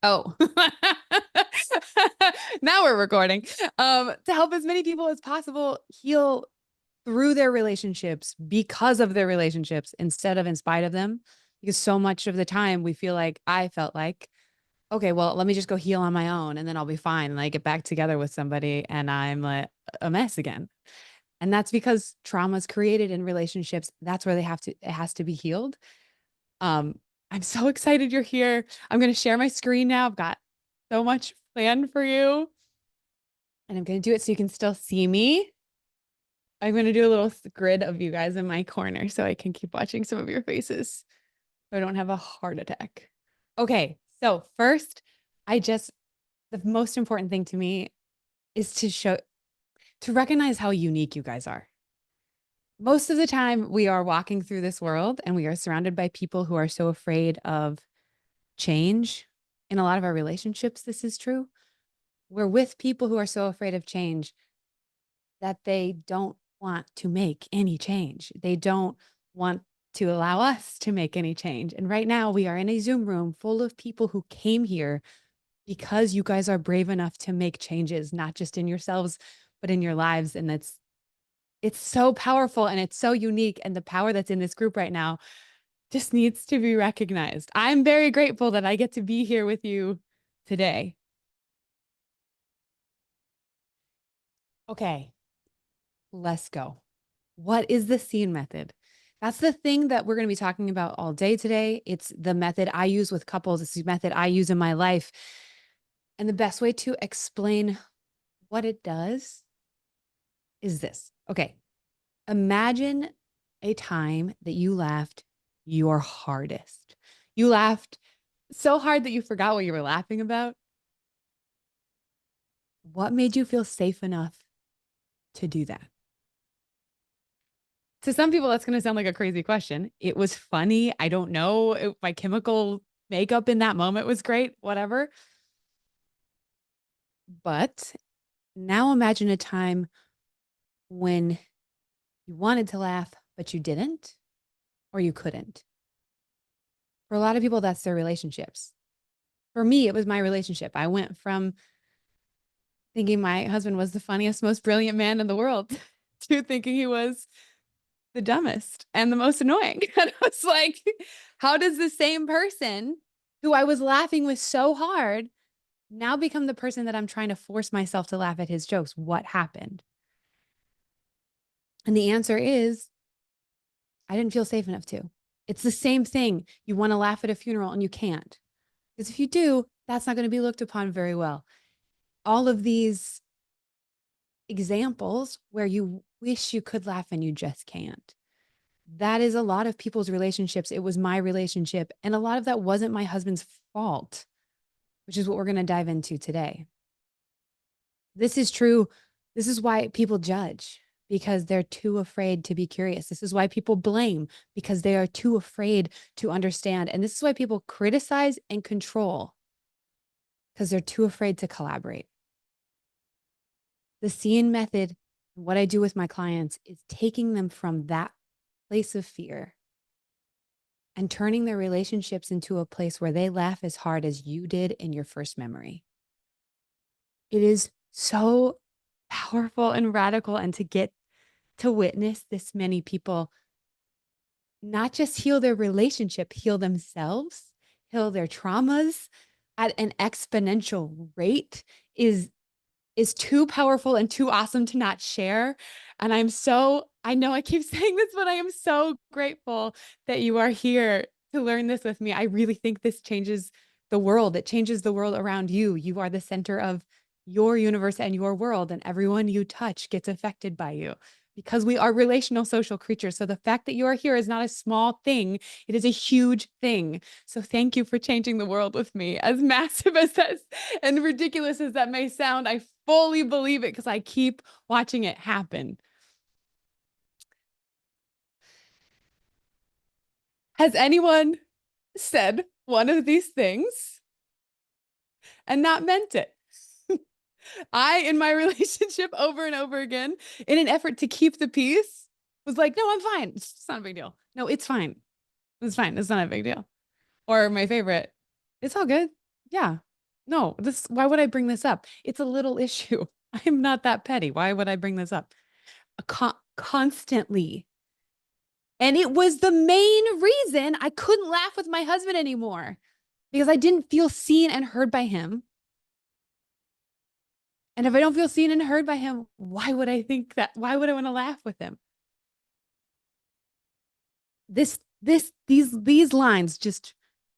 Oh, now we're recording. To help as many people as possible heal through their relationships because of their relationships instead of in spite of them. Because so much of the time we feel like I felt like, okay, well, let me just go heal on my own and then I'll be fine. And I get back together with somebody and I'm like a mess again. And that's because trauma's created in relationships. That's where it has to be healed. Um, I'm so excited you're here. I'm going to share my screen now. I've got so much planned for you. And I'm going to do it so you can still see me. I'm going to do a little grid of you guys in my corner so I can keep watching some of your faces so I don't have a heart attack. Okay, so first, the most important thing to me is to recognize how unique you guys are. Most of the time, we are walking through this world and we are surrounded by people who are so afraid of change. In a lot of our relationships, this is true. We're with people who are so afraid of change that they don't want to make any change. They don't want to allow us to make any change. And right now, we are in a Zoom room full of people who came here because you guys are brave enough to make changes, not just in yourselves, but in your lives. And it's so powerful and it's so unique. And the power that's in this group right now just needs to be recognized. I'm very grateful that I get to be here with you today. Okay, let's go. What is the scene method? That's the thing that we're going to be talking about all day today. It's the method I use with couples. It's the method I use in my life. And the best way to explain what it does is this. Okay, imagine a time that you laughed your hardest. You laughed so hard that you forgot what you were laughing about. What made you feel safe enough to do that? To some people, that's going to sound like a crazy question. It was funny. I don't know. My chemical makeup in that moment was great, whatever. But now imagine a time when you wanted to laugh, but you didn't, or you couldn't. For a lot of people, that's their relationships. For me, it was my relationship. I went from thinking my husband was the funniest, most brilliant man in the world to thinking he was the dumbest and the most annoying. And I was like, how does the same person who I was laughing with so hard now become the person that I'm trying to force myself to laugh at his jokes? What happened? And the answer is, I didn't feel safe enough to. It's the same thing. You want to laugh at a funeral and you can't. Because if you do, that's not going to be looked upon very well. All of these examples where you wish you could laugh and you just can't. That is a lot of people's relationships. It was my relationship. And a lot of that wasn't my husband's fault, which is what we're going to dive into today. This is true. This is why people judge because they're too afraid to be curious. This is why people blame because they are too afraid to understand. And this is why people criticize and control because they're too afraid to collaborate. The seeing method, what I do with my clients is taking them from that place of fear and turning their relationships into a place where they laugh as hard as you did in your first memory. It is so powerful and radical. And to get to witness this many people not just heal their relationship, heal themselves, heal their traumas at an exponential rate is too powerful and too awesome to not share. And I know I keep saying this, but I am so grateful that you are here to learn this with me. I really think this changes the world. It changes the world around you. You are the center of your universe and your world, and everyone you touch gets affected by you because we are relational social creatures. So the fact that you are here is not a small thing. It is a huge thing. So thank you for changing the world with me. As massive as that and ridiculous as that may sound, I fully believe it because I keep watching it happen. Has anyone said one of these things and not meant it? In my relationship over and over again, in an effort to keep the peace, was like, no, I'm fine. It's not a big deal. No, it's fine. It's fine. It's not a big deal. Or my favorite, it's all good. Yeah. No, why would I bring this up? It's a little issue. I'm not that petty. Why would I bring this up? Constantly. And it was the main reason I couldn't laugh with my husband anymore because I didn't feel seen and heard by him. And if I don't feel seen and heard by him, why would I think that? Why would I want to laugh with him? These lines just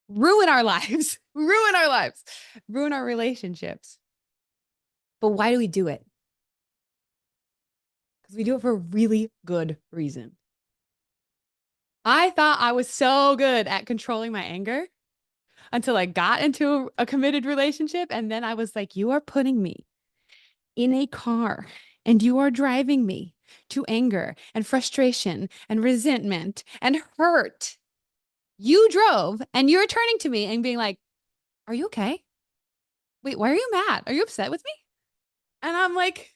ruin our lives, ruin our lives, ruin our relationships. But why do we do it? Because we do it for a really good reason. I thought I was so good at controlling my anger until I got into a committed relationship. And then I was like, you are putting me in a car and you are driving me to anger and frustration and resentment and hurt. You drove and you're turning to me and being like, are you okay? Wait, why are you mad? Are you upset with me? And I'm like,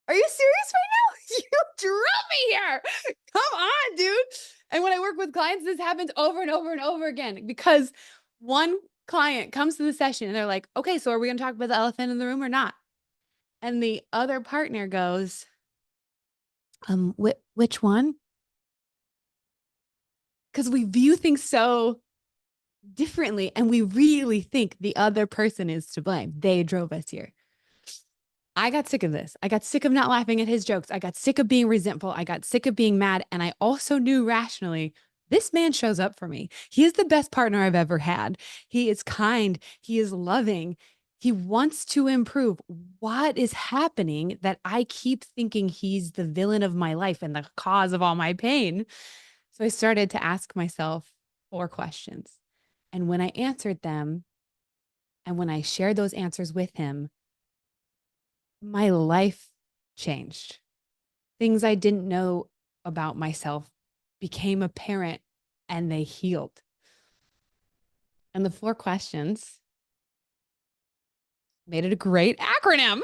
are you serious right now? You drove me here. Come on, dude. And when I work with clients, this happens over and over and over again because one client comes to the session and they're like, okay, so are we going to talk about the elephant in the room or not? And the other partner goes, which one? Because we view things so differently and we really think the other person is to blame. They drove us here. I got sick of this. I got sick of not laughing at his jokes. I got sick of being resentful. I got sick of being mad. And I also knew rationally, this man shows up for me. He is the best partner I've ever had. He is kind. He is loving. He wants to improve. What is happening that I keep thinking he's the villain of my life and the cause of all my pain? So I started to ask myself 4 questions. And when I answered them, and when I shared those answers with him, my life changed. Things I didn't know about myself became apparent and they healed. And the 4 questions made it a great acronym.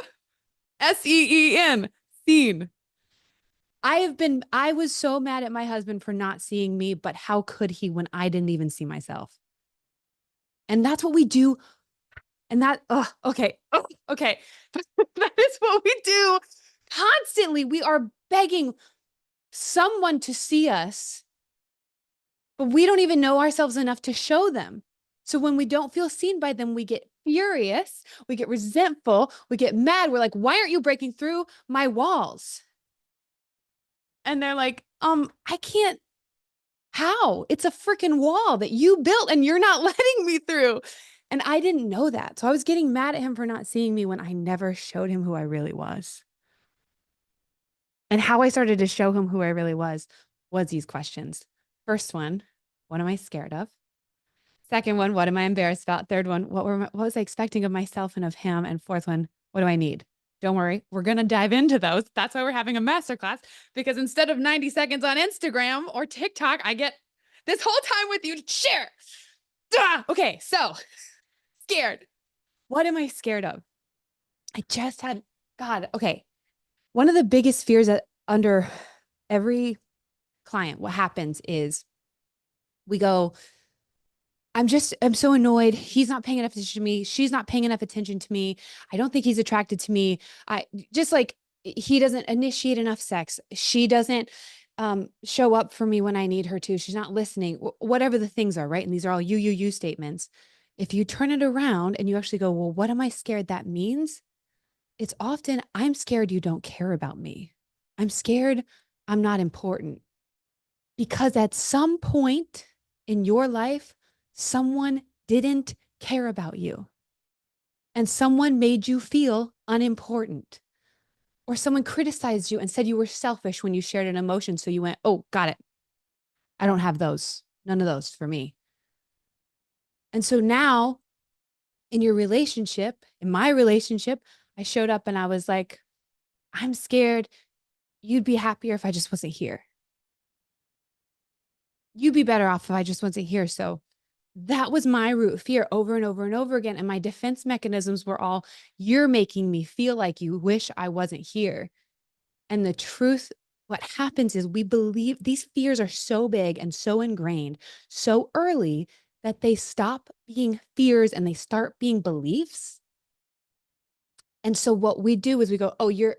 SEEN, seen. I was so mad at my husband for not seeing me, but how could he when I didn't even see myself? And that's what we do. And that, okay. That is what we do constantly. We are begging someone to see us, but we don't even know ourselves enough to show them. So when we don't feel seen by them, we get furious, we get resentful, we get mad. We're like, why aren't you breaking through my walls? And they're like, I can't. How? It's a freaking wall that you built and you're not letting me through. And I didn't know that. So I was getting mad at him for not seeing me when I never showed him who I really was. And how I started to show him who I really was these questions. First one, what am I scared of? Second one, what am I embarrassed about? Third one, what was I expecting of myself and of him? And fourth one, what do I need? Don't worry, we're going to dive into those. That's why we're having a masterclass, because instead of 90 seconds on Instagram or TikTok, I get this whole time with you to share. Okay, so scared. What am I scared of? I just had, God, okay. One of the biggest fears that under every client, what happens is we go, I'm so annoyed. He's not paying enough attention to me. She's not paying enough attention to me. I don't think he's attracted to me. I just like, he doesn't initiate enough sex. She doesn't show up for me when I need her to. She's not listening, whatever the things are, right? And these are all you statements. If you turn it around and you actually go, well, what am I scared that means? It's often, I'm scared you don't care about me. I'm scared I'm not important. Because at some point in your life, someone didn't care about you. And someone made you feel unimportant. Or someone criticized you and said you were selfish when you shared an emotion. So you went, oh, got it. I don't have those. None of those for me. And so now in your relationship, in my relationship, I showed up and I was like, I'm scared you'd be happier if I just wasn't here. You'd be better off if I just wasn't here. So that was my root fear over and over and over again. And my defense mechanisms were all, you're making me feel like you wish I wasn't here. And the truth, what happens is we believe these fears are so big and so ingrained so early that they stop being fears and they start being beliefs. And so what we do is we go, oh, you're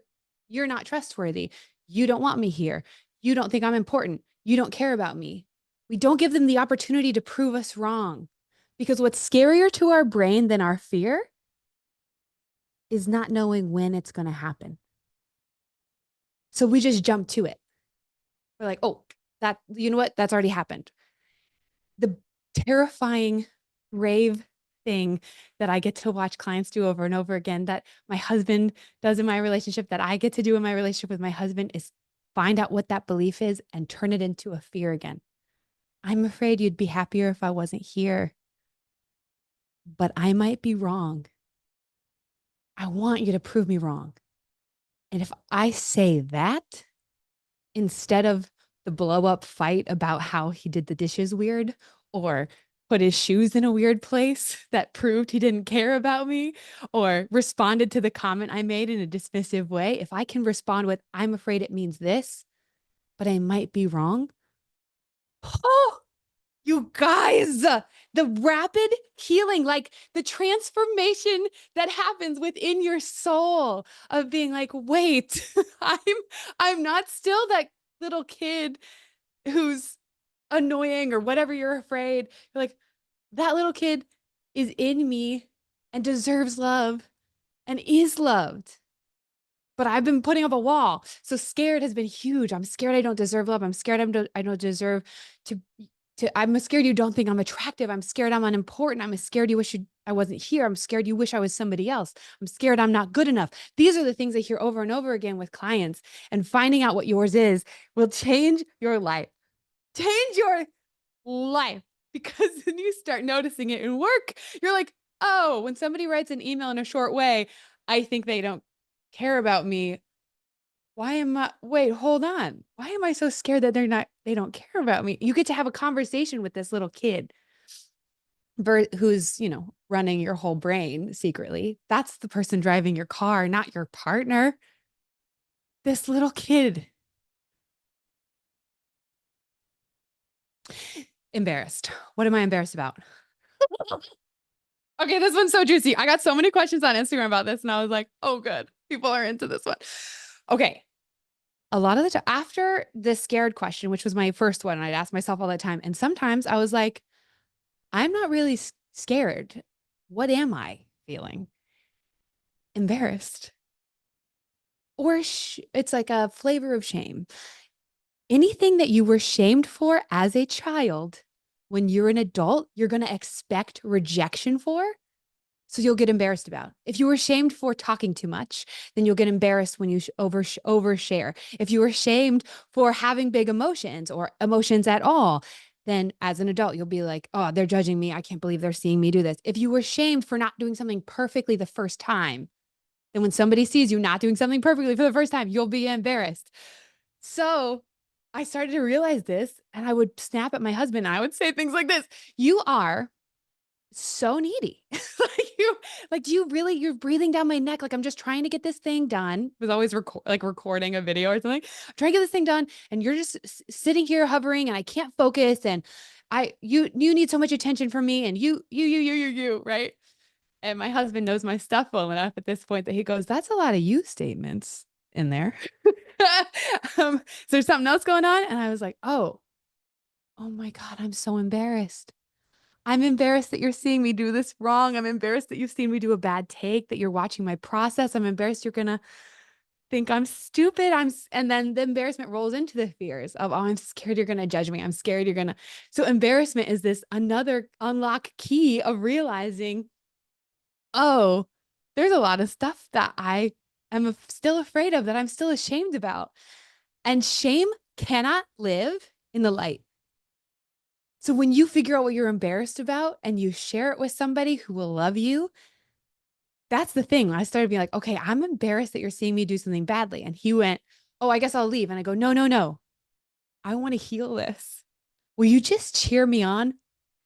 not trustworthy. You don't want me here. You don't think I'm important. You don't care about me. We don't give them the opportunity to prove us wrong. Because what's scarier to our brain than our fear is not knowing when it's going to happen. So we just jump to it. We're like, oh, that, you know what? That's already happened. The terrifying, brave thing that I get to watch clients do over and over again, that my husband does in my relationship, that I get to do in my relationship with my husband, is find out what that belief is and turn it into a fear again. I'm afraid you'd be happier if I wasn't here, but I might be wrong. I want you to prove me wrong. And if I say that instead of the blow up fight about how he did the dishes weird or put his shoes in a weird place that proved he didn't care about me or responded to the comment I made in a dismissive way, if I can respond with, I'm afraid it means this, but I might be wrong. Oh, you guys, the rapid healing, like the transformation that happens within your soul of being like, wait, I'm I'm not still that little kid who's annoying or whatever you're afraid. You're like, that little kid is in me and deserves love and is loved. But I've been putting up a wall. So scared has been huge. I'm scared I don't deserve love. I'm scared I don't deserve to I'm scared you don't think I'm attractive. I'm scared I'm unimportant. I'm scared you wish I wasn't here. I'm scared you wish I was somebody else. I'm scared I'm not good enough. These are the things I hear over and over again with clients, and finding out what yours is will change your life. Change your life, because then you start noticing it in work. You're like, oh, when somebody writes an email in a short way, I think they don't care about me. Why am I, wait, hold on. Why am I so scared that they don't care about me? You get to have a conversation with this little kid who's, running your whole brain secretly. That's the person driving your car, not your partner. This little kid. Embarrassed. What am I embarrassed about? Okay, this one's so juicy. I got so many questions on Instagram about this, and I was like, oh, good. People are into this one. Okay. A lot of the time after the scared question, which was my first one, I'd ask myself all the time. And sometimes I was like, I'm not really scared. What am I feeling? Embarrassed. Or it's like a flavor of shame. Anything that you were shamed for as a child, when you're an adult, you're going to expect rejection for. So you'll get embarrassed about. If you were shamed for talking too much, then you'll get embarrassed when you overshare. If you were shamed for having big emotions or emotions at all, then as an adult, you'll be like, oh, they're judging me. I can't believe they're seeing me do this. If you were shamed for not doing something perfectly the first time, then when somebody sees you not doing something perfectly for the first time, you'll be embarrassed. So I started to realize this, and I would snap at my husband. And I would say things like this: you are so needy. Do you really, you're breathing down my neck. Like, I'm just trying to get this thing done. I was always recording a video or something, trying to get this thing done. And you're just sitting here hovering, and I can't focus. And you need so much attention from me, and you, right? And my husband knows my stuff well enough at this point that he goes, that's a lot of you statements in there. Is there something else going on? And I was like, oh my God, I'm so embarrassed. I'm embarrassed that you're seeing me do this wrong. I'm embarrassed that you've seen me do a bad take, that you're watching my process. I'm embarrassed you're going to think I'm stupid. And then the embarrassment rolls into the fears of, oh, I'm scared you're going to judge me. I'm scared you're going to. So embarrassment is this another unlock key of realizing, oh, there's a lot of stuff that I am still afraid of, that I'm still ashamed about. And shame cannot live in the light. So when you figure out what you're embarrassed about and you share it with somebody who will love you, that's the thing. I started being like, okay, I'm embarrassed that you're seeing me do something badly. And he went, oh, I guess I'll leave. And I go, no. I want to heal this. Will you just cheer me on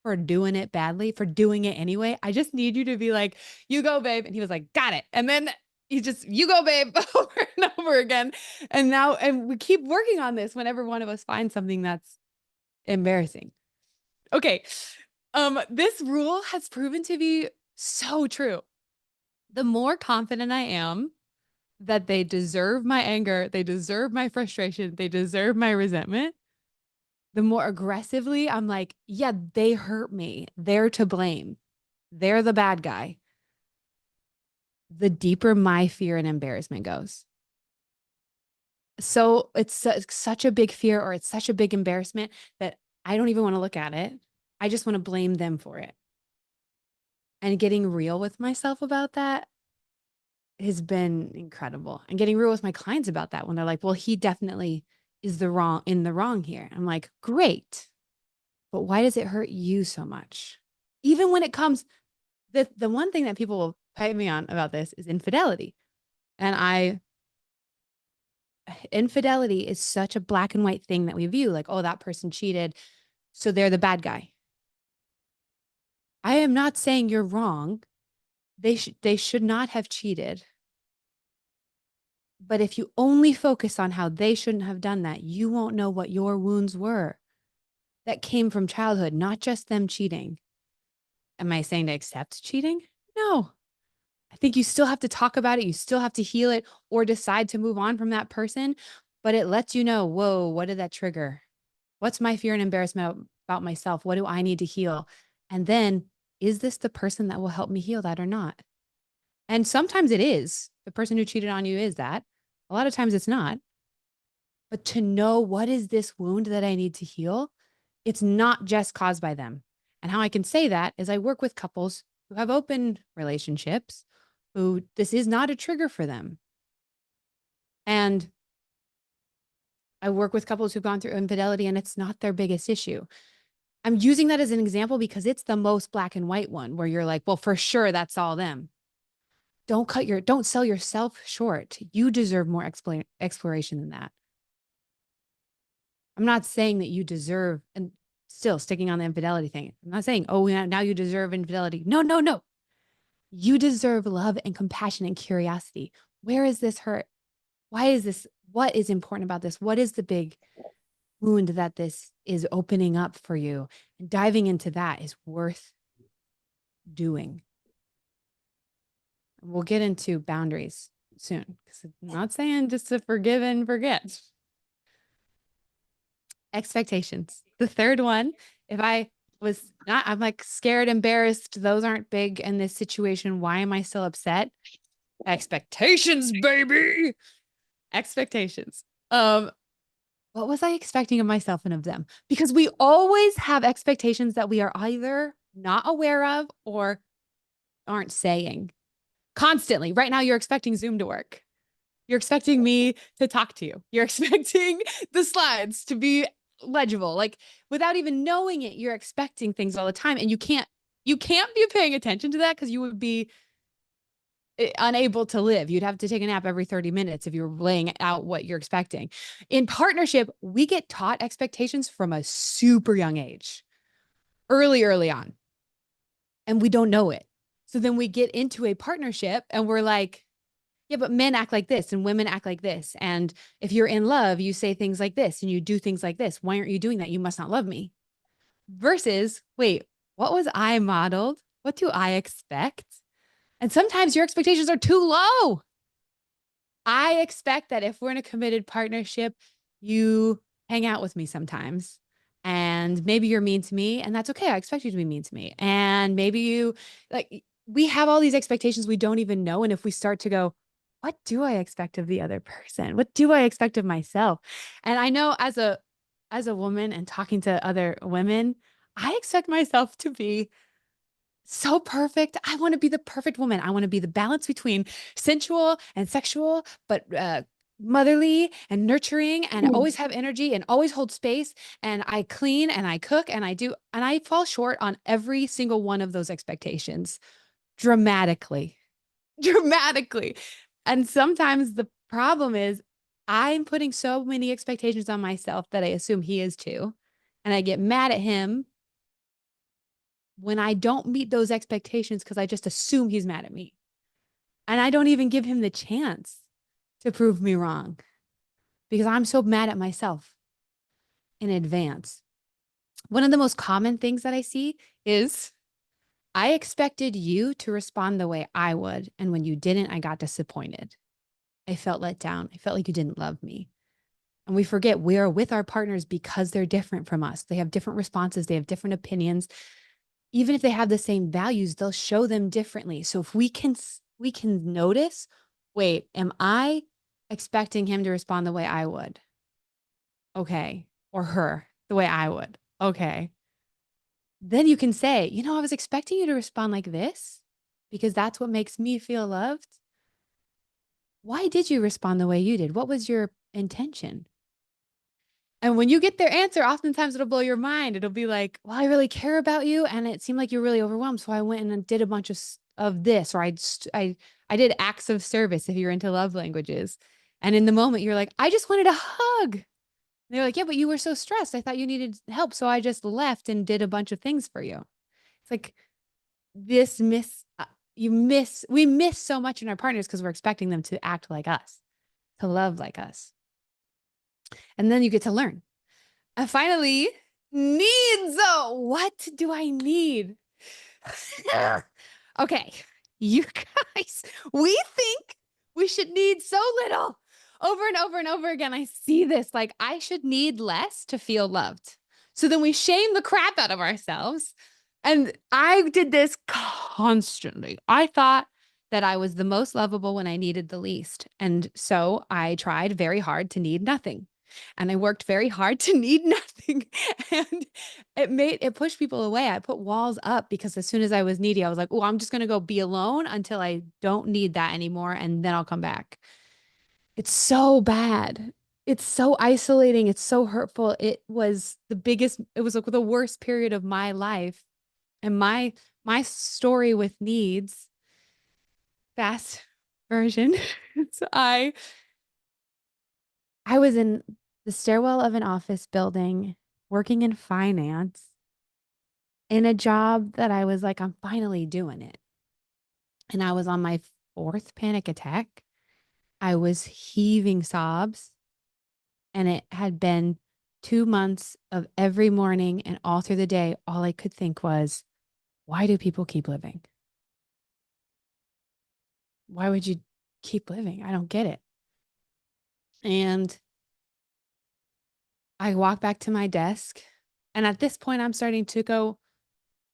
for doing it badly, for doing it anyway? I just need you to be like, you go, babe. And he was like, got it. And then you go, babe, over and over again. And we keep working on this whenever one of us finds something that's embarrassing. Okay. This rule has proven to be so true. The more confident I am that they deserve my anger, they deserve my frustration, they deserve my resentment, the more aggressively I'm like, yeah, they hurt me. They're to blame. They're the bad guy. The deeper my fear and embarrassment goes. So it's such a big fear or it's such a big embarrassment that I don't even want to look at it. I just want to blame them for it. And getting real with myself about that has been incredible. And getting real with my clients about that when they're like, well, he definitely is in the wrong here. I'm like, great. But why does it hurt you so much? Even when it comes, the one thing that people will fight me on about this is infidelity. And infidelity is such a black and white thing that we view like, oh, that person cheated, so they're the bad guy. I am not saying you're wrong. They should not have cheated. But if you only focus on how they shouldn't have done that, you won't know what your wounds were that came from childhood, not just them cheating. Am I saying to accept cheating? No. I think you still have to talk about it. You still have to heal it or decide to move on from that person. But it lets you know, whoa, what did that trigger? What's my fear and embarrassment about myself? What do I need to heal? And then, is this the person that will help me heal that or not? And sometimes it is. The person who cheated on you is that. A lot of times it's not. But to know what is this wound that I need to heal, it's not just caused by them. And how I can say that is I work with couples who have open relationships who this is not a trigger for them. And I work with couples who've gone through infidelity and it's not their biggest issue. I'm using that as an example because it's the most black and white one where you're like, well, for sure, that's all them. Don't sell yourself short. You deserve more exploration than that. I'm not saying that you deserve, and still sticking on the infidelity thing. I'm not saying, oh, now you deserve infidelity. No, no, no. You deserve love and compassion and curiosity. Where is this hurt? Why is this? What is important about this? What is the big wound that this is opening up for you? And diving into that is worth doing. We'll get into boundaries soon because I'm not saying just to forgive and forget. Expectations. The third one, if I was not, I'm like scared, embarrassed. Those aren't big in this situation. Why am I still upset? Expectations, baby. Expectations. What was I expecting of myself and of them? Because we always have expectations that we are either not aware of or aren't saying constantly. Right now, you're expecting Zoom to work. You're expecting me to talk to you. You're expecting the slides to be legible. Like without even knowing it, you're expecting things all the time. And you can't be paying attention to that because you would be unable to live. You'd have to take a nap every 30 minutes if you were laying out what you're expecting. In partnership, we get taught expectations from a super young age, early on, and we don't know it. So then we get into a partnership and we're like, yeah, but men act like this and women act like this. And if you're in love, you say things like this and you do things like this. Why aren't you doing that? You must not love me. Versus, wait, what was I modeled? What do I expect? And sometimes your expectations are too low. I expect that if we're in a committed partnership, you hang out with me sometimes. And maybe you're mean to me, and that's okay. I expect you to be mean to me. And maybe you like we have all these expectations we don't even know. And if we start to go, what do I expect of the other person? What do I expect of myself? And I know as a woman and talking to other women, I expect myself to be so perfect. I want to be the perfect woman. I want to be the balance between sensual and sexual, but motherly and nurturing and always have energy and always hold space. And I clean and I cook and I do, and I fall short on every single one of those expectations dramatically, dramatically. And sometimes the problem is I'm putting so many expectations on myself that I assume he is too. And I get mad at him when I don't meet those expectations because I just assume he's mad at me. And I don't even give him the chance to prove me wrong because I'm so mad at myself in advance. One of the most common things that I see is I expected you to respond the way I would. And when you didn't, I got disappointed. I felt let down. I felt like you didn't love me. And we forget we are with our partners because they're different from us. They have different responses, they have different opinions. Even if they have the same values, they'll show them differently. So if we can notice, wait, am I expecting him to respond the way I would? Okay. Or her the way I would. Okay. Then you can say, I was expecting you to respond like this because that's what makes me feel loved. Why did you respond the way you did? What was your intention? And when you get their answer, oftentimes it'll blow your mind. It'll be like, well, I really care about you. And it seemed like you're really overwhelmed. So I went and did a bunch of this, or I did acts of service if you're into love languages. And in the moment, you're like, I just wanted a hug. And they're like, yeah, but you were so stressed. I thought you needed help. So I just left and did a bunch of things for you. It's like this we miss so much in our partners because we're expecting them to act like us, to love like us. And then you get to learn. And finally, needs. What do I need? Okay, you guys, we think we should need so little over and over and over again. I see this like I should need less to feel loved. So then we shame the crap out of ourselves. And I did this constantly. I thought that I was the most lovable when I needed the least. And so I tried very hard to need nothing. And I worked very hard to need nothing. And it pushed people away. I put walls up because as soon as I was needy, I was like, oh, I'm just going to go be alone until I don't need that anymore. And then I'll come back. It's so bad. It's so isolating. It's so hurtful. It was like the worst period of my life. And my story with needs, fast version. So I was in the stairwell of an office building working in finance in a job that I was like, I'm finally doing it. And I was on my fourth panic attack. I was heaving sobs, and it had been 2 months of every morning and all through the day. All I could think was, why do people keep living? Why would you keep living? I don't get it. And I walk back to my desk. And at this point, I'm starting to go,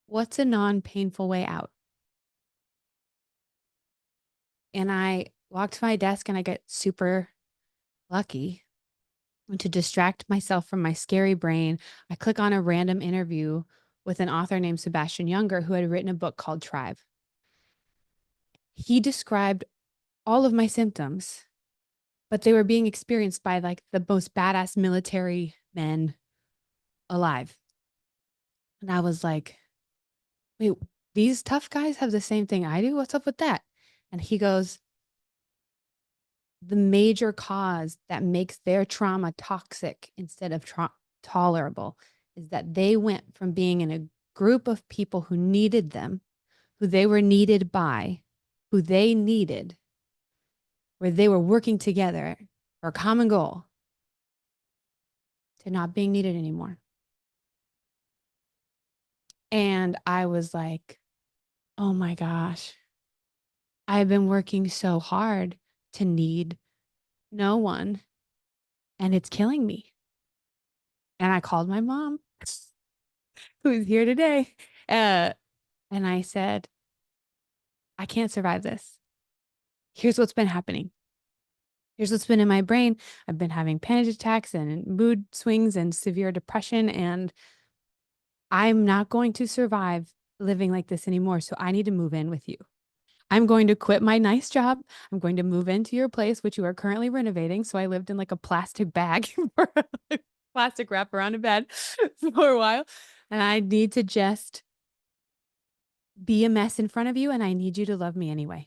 what's a non painful way out? And I walk to my desk and I get super lucky. And to distract myself from my scary brain, I click on a random interview with an author named Sebastian Younger who had written a book called Tribe. He described all of my symptoms, but they were being experienced by like the most badass military men alive. And I was like, wait, these tough guys have the same thing I do? What's up with that? And he goes, the major cause that makes their trauma toxic instead of tolerable is that they went from being in a group of people who needed them, who they were needed by, who they needed, where they were working together for a common goal, to not being needed anymore. And I was like, oh my gosh, I've been working so hard to need no one, and it's killing me. And I called my mom, who's here today. And I said, I can't survive this. Here's what's been happening. Here's what's been in my brain. I've been having panic attacks and mood swings and severe depression, and I'm not going to survive living like this anymore. So I need to move in with you. I'm going to quit my nice job. I'm going to move into your place, which you are currently renovating. So I lived in like a plastic bag for plastic wrap around a bed for a while. And I need to just be a mess in front of you. And I need you to love me anyway.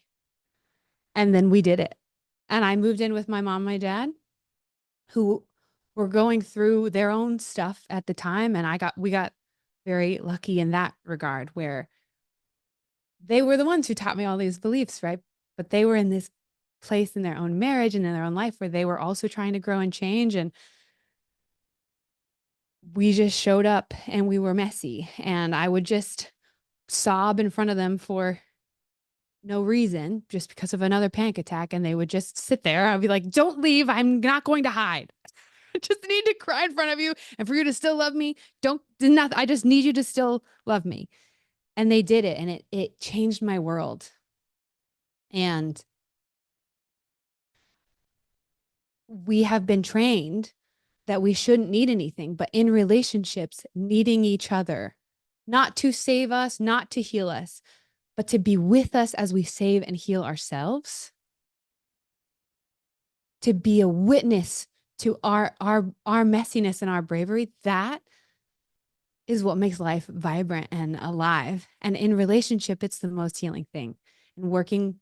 And then we did it. And I moved in with my mom, and my dad, who were going through their own stuff at the time. And we got very lucky in that regard, where they were the ones who taught me all these beliefs, right? But they were in this place in their own marriage and in their own life where they were also trying to grow and change. And we just showed up and we were messy. And I would just sob in front of them for no reason, just because of another panic attack. And they would just sit there. I'd be like, don't leave. I'm not going to hide. I just need to cry in front of you. And for you to still love me, don't do nothing. I just need you to still love me. And they did it. And it changed my world. And we have been trained that we shouldn't need anything, but in relationships, needing each other, not to save us, not to heal us, but to be with us as we save and heal ourselves, to be a witness to our messiness and our bravery. That is what makes life vibrant and alive. And in relationship, it's the most healing thing. And working,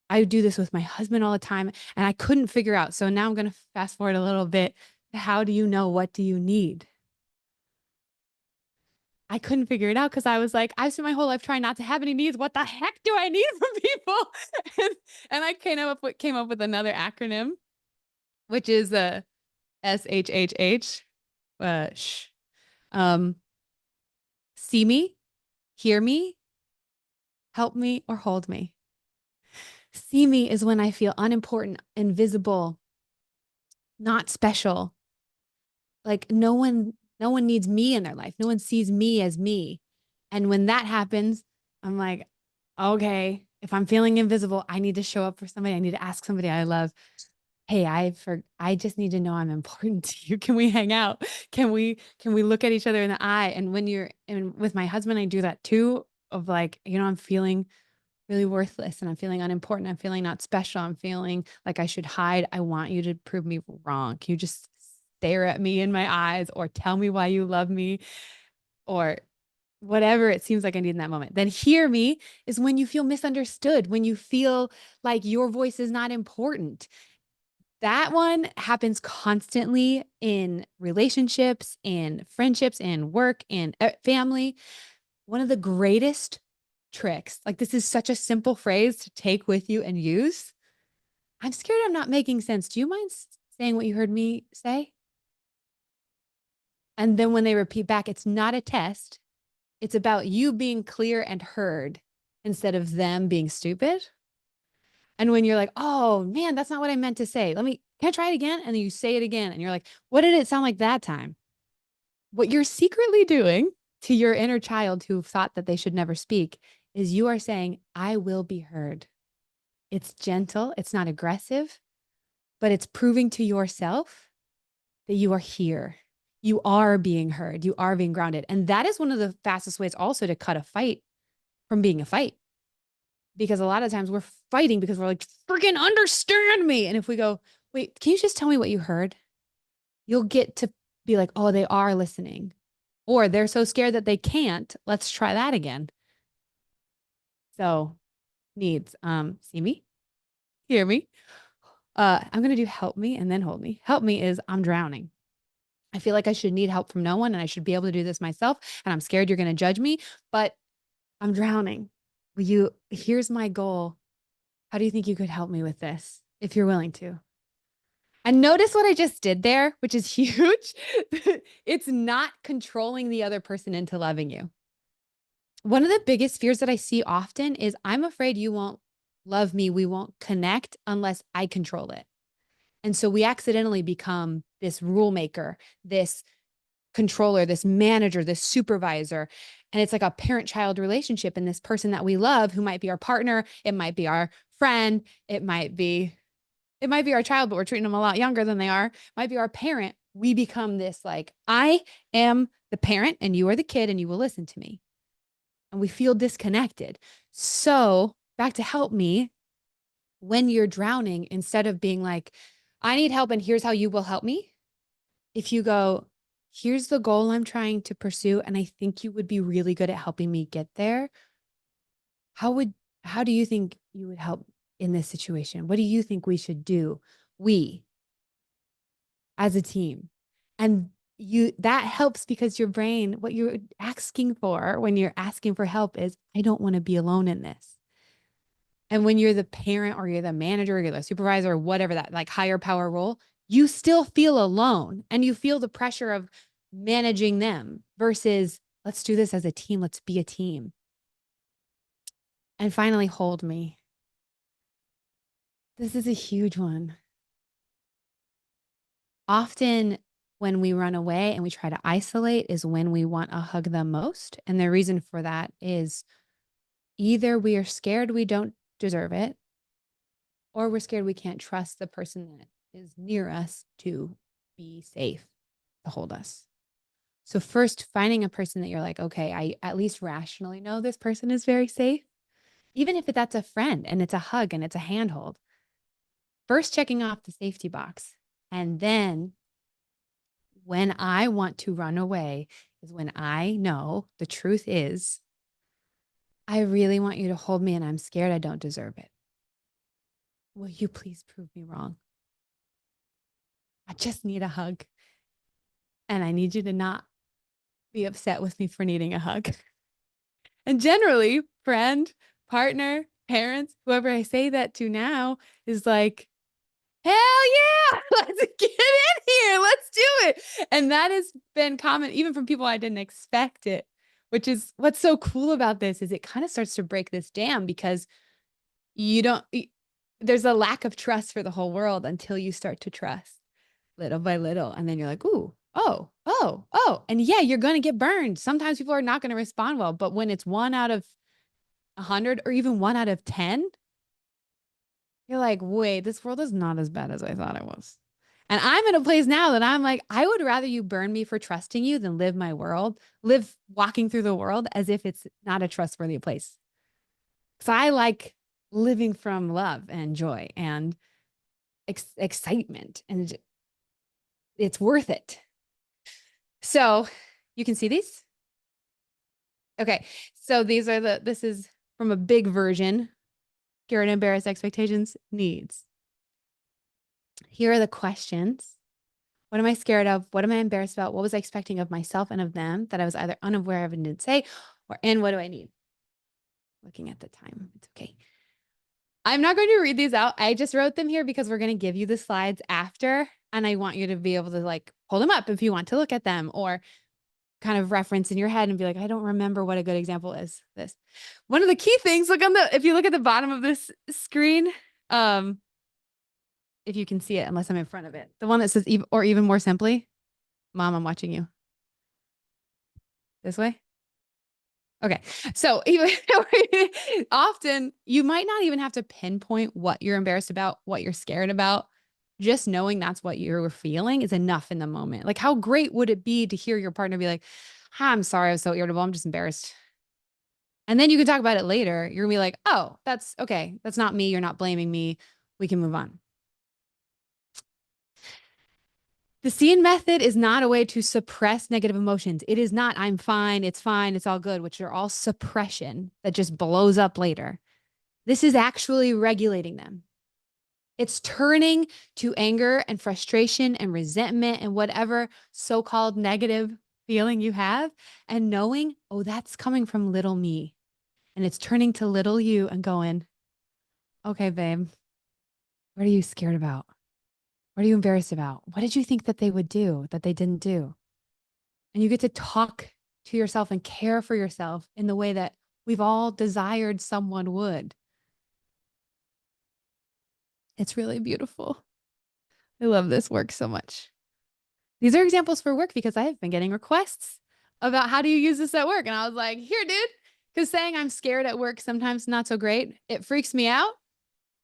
I do this with my husband all the time, and I couldn't figure out. So now I'm going to fast forward a little bit. How do you know what do you need? I couldn't figure it out because I was like, I've spent my whole life trying not to have any needs. What the heck do I need from people? and I came up with another acronym, which is SHHH. Shh. Um, See me, hear me, help me, or hold me. See me is when I feel unimportant, invisible, not special. Like no one needs me in their life. No one sees me as me. And when that happens, I'm like, okay, if I'm feeling invisible, I need to show up for somebody. I need to ask somebody I love, hey, I just need to know I'm important to you. Can we hang out? Can we look at each other in the eye? And when you're and with my husband, I do that too, of like, I'm feeling really worthless and I'm feeling unimportant. I'm feeling not special. I'm feeling like I should hide. I want you to prove me wrong. Can you just stare at me in my eyes or tell me why you love me or whatever it seems like I need in that moment? Then hear me is when you feel misunderstood, when you feel like your voice is not important. That one happens constantly in relationships, in friendships, in work, in family. One of the greatest tricks, like this is such a simple phrase to take with you and use. I'm scared I'm not making sense. Do you mind saying what you heard me say? And then when they repeat back, it's not a test. It's about you being clear and heard instead of them being stupid. And when you're like, oh man, that's not what I meant to say. Can I try it again? And then you say it again. And you're like, what did it sound like that time? What you're secretly doing to your inner child who thought that they should never speak is you are saying, I will be heard. It's gentle, it's not aggressive, but it's proving to yourself that you are here. You are being heard. You are being grounded. And that is one of the fastest ways also to cut a fight from being a fight. Because a lot of times we're fighting because we're like, freaking understand me. And if we go, wait, can you just tell me what you heard? You'll get to be like, oh, they are listening. Or they're so scared that they can't. Let's try that again. So needs, see me, hear me. I'm going to do help me and then hold me. Help me is I'm drowning. I feel like I should need help from no one and I should be able to do this myself. And I'm scared you're going to judge me, but I'm drowning. Here's my goal. How do you think you could help me with this if you're willing to? And notice what I just did there, which is huge. It's not controlling the other person into loving you. One of the biggest fears that I see often is I'm afraid you won't love me. We won't connect unless I control it. And so we accidentally become this rule maker, this controller, this manager, this supervisor. And it's like a parent-child relationship. And this person that we love, who might be our partner, it might be our friend, it might be our child, but we're treating them a lot younger than they are, it might be our parent. We become this like, I am the parent and you are the kid and you will listen to me. And we feel disconnected. So back to help me, when you're drowning, instead of being like, I need help and here's how you will help me. If you go, here's the goal I'm trying to pursue, and I think you would be really good at helping me get there. How do you think you would help in this situation? What do you think we should do? We as a team. And that helps because your brain, what you're asking for when you're asking for help is, I don't want to be alone in this. And when you're the parent or you're the manager or you're the supervisor or whatever, that like higher power role, you still feel alone and you feel the pressure of managing them versus let's do this as a team. Let's be a team. And finally, hold me. This is a huge one. Often, when we run away and we try to isolate, is when we want to hug them most. And the reason for that is either we are scared we don't deserve it, or we're scared we can't trust the person that is near us to be safe to hold us. So, first, finding a person that you're like, okay, I at least rationally know this person is very safe, even if that's a friend and it's a hug and it's a handhold. First, checking off the safety box. And then, when I want to run away, is when I know the truth is, I really want you to hold me and I'm scared I don't deserve it. Will you please prove me wrong? I just need a hug. And I need you to not be upset with me for needing a hug. And generally, friend, partner, parents, whoever I say that to now is like, hell yeah, let's get in here. Let's do it. And that has been common even from people I didn't expect it, which is what's so cool about this is it kind of starts to break this dam because you don't, there's a lack of trust for the whole world until you start to trust little by little. And then you're like, ooh, oh, oh, oh. And yeah, you're going to get burned. Sometimes people are not going to respond well. But when it's 1 out of 100 or even 1 out of 10, you're like, wait, this world is not as bad as I thought it was. And I'm in a place now that I'm like, I would rather you burn me for trusting you than live walking through the world as if it's not a trustworthy place. Because I like living from love and joy and excitement, and it's worth it. So you can see these. Okay. So this is from a big version. Scared, embarrassed, expectations, needs. Here are the questions. What am I scared of? What am I embarrassed about? What was I expecting of myself and of them that I was either unaware of and didn't say? And what do I need? Looking at the time. It's okay. I'm not going to read these out. I just wrote them here because we're going to give you the slides after. And I want you to be able to like pull them up if you want to look at them or kind of reference in your head and be like, I don't remember what a good example is. This. One of the key things, if you look at the bottom of this screen, if you can see it, unless I'm in front of it, the one that says, or even more simply, Mom, I'm watching you. This way. Okay. So even often you might not even have to pinpoint what you're embarrassed about, what you're scared about. Just knowing that's what you're feeling is enough in the moment. Like, how great would it be to hear your partner be like, I'm sorry, I was so irritable. I'm just embarrassed. And then you can talk about it later. You're gonna be like, oh, that's okay. That's not me. You're not blaming me. We can move on. The scene method is not a way to suppress negative emotions. It is not, I'm fine, it's all good, which are all suppression that just blows up later. This is actually regulating them. It's turning to anger and frustration and resentment and whatever so-called negative feeling you have and knowing, oh, that's coming from little me. And it's turning to little you and going, okay, babe, what are you scared about? What are you embarrassed about? What did you think that they would do that they didn't do? And you get to talk to yourself and care for yourself in the way that we've all desired someone would. It's really beautiful. I love this work so much. These are examples for work because I have been getting requests about how do you use this at work? And I was like, here, dude, because saying I'm scared at work sometimes not so great. It freaks me out.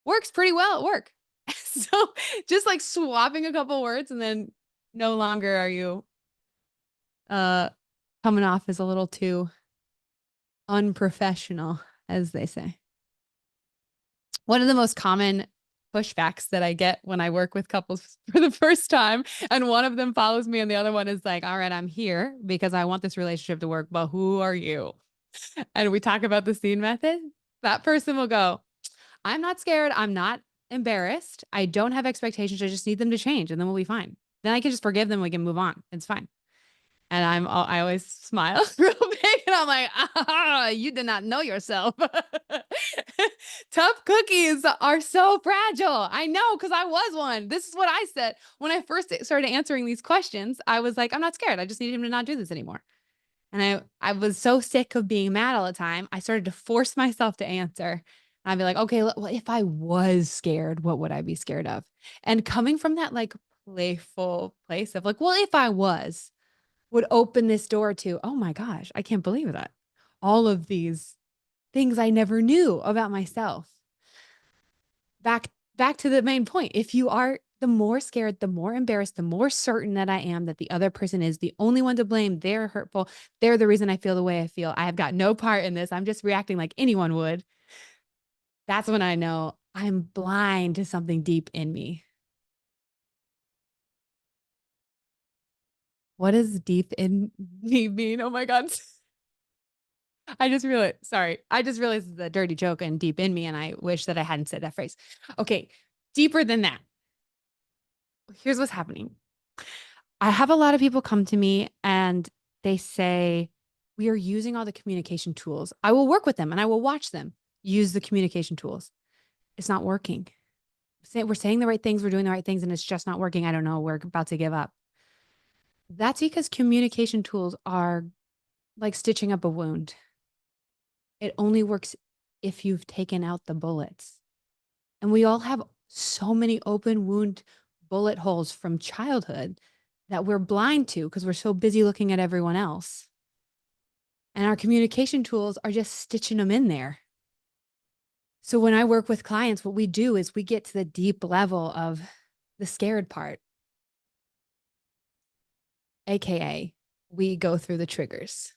Works pretty well at work. So just like swapping a couple words and then no longer are you coming off as a little too unprofessional, as they say. One of the most common pushbacks that I get when I work with couples for the first time, and one of them follows me and the other one is like, all right, I'm here because I want this relationship to work, but who are you? And we talk about the scene method. That person will go, I'm not scared. I'm not embarrassed. I don't have expectations. I just need them to change and then we'll be fine. Then I can just forgive them. We can move on. It's fine. And I always smile real big and I'm like, you did not know yourself. Tough cookies are so fragile. I know, because I was one. This is what I said. When I first started answering these questions, I was like, I'm not scared. I just need him to not do this anymore. And I was so sick of being mad all the time. I started to force myself to answer. I'd be like, okay, well, if I was scared, what would I be scared of? And coming from that like playful place of like, well, if I was, would open this door to, oh my gosh, I can't believe that. All of these things I never knew about myself. Back to the main point. If you are the more scared, the more embarrassed, the more certain that I am that the other person is the only one to blame, they're hurtful, they're the reason I feel the way I feel. I have got no part in this. I'm just reacting like anyone would. That's when I know I'm blind to something deep in me. What does deep in me mean? Oh my God. I just realized, sorry. I just realized the dirty joke and deep in me, and I wish that I hadn't said that phrase. Okay. Deeper than that. Here's what's happening. I have a lot of people come to me and they say, we are using all the communication tools. I will work with them and I will watch them use the communication tools. It's not working. We're saying the right things, we're doing the right things, and it's just not working. I don't know. We're about to give up. That's because communication tools are like stitching up a wound. It only works if you've taken out the bullets. And we all have so many open wound bullet holes from childhood that we're blind to because we're so busy looking at everyone else. And our communication tools are just stitching them in there. So when I work with clients, what we do is we get to the deep level of the scared part, AKA we go through the triggers.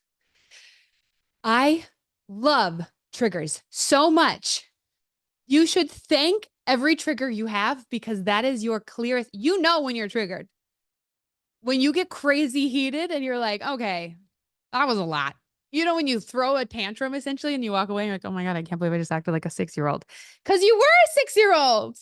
I love triggers so much. You should thank every trigger you have because that is your clearest. You know when you're triggered. When you get crazy heated and you're like, okay, that was a lot. You know, when you throw a tantrum essentially and you walk away, you're like, oh my God, I can't believe I just acted like a 6-year-old. Because you were a 6-year-old.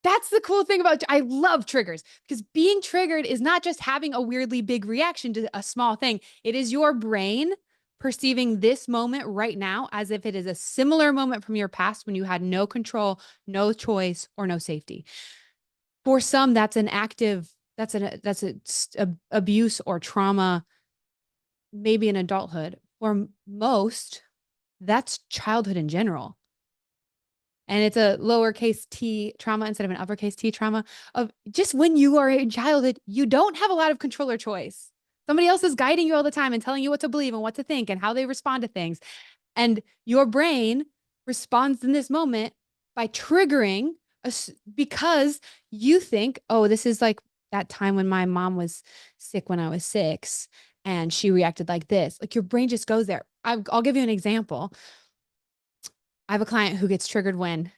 That's the cool thing about, I love triggers because being triggered is not just having a weirdly big reaction to a small thing. It is your brain perceiving this moment right now as if it is a similar moment from your past when you had no control, no choice, or no safety. For some, that's an active, that's a abuse or trauma, maybe in adulthood. For most, that's childhood in general. And it's a lowercase t trauma instead of an uppercase T trauma of just when you are in childhood, you don't have a lot of control or choice. Somebody else is guiding you all the time and telling you what to believe and what to think and how they respond to things. And your brain responds in this moment by triggering because you think, oh, this is like that time when my mom was sick when I was 6 and she reacted like this. Like your brain just goes there. I'll give you an example. I have a client who gets triggered when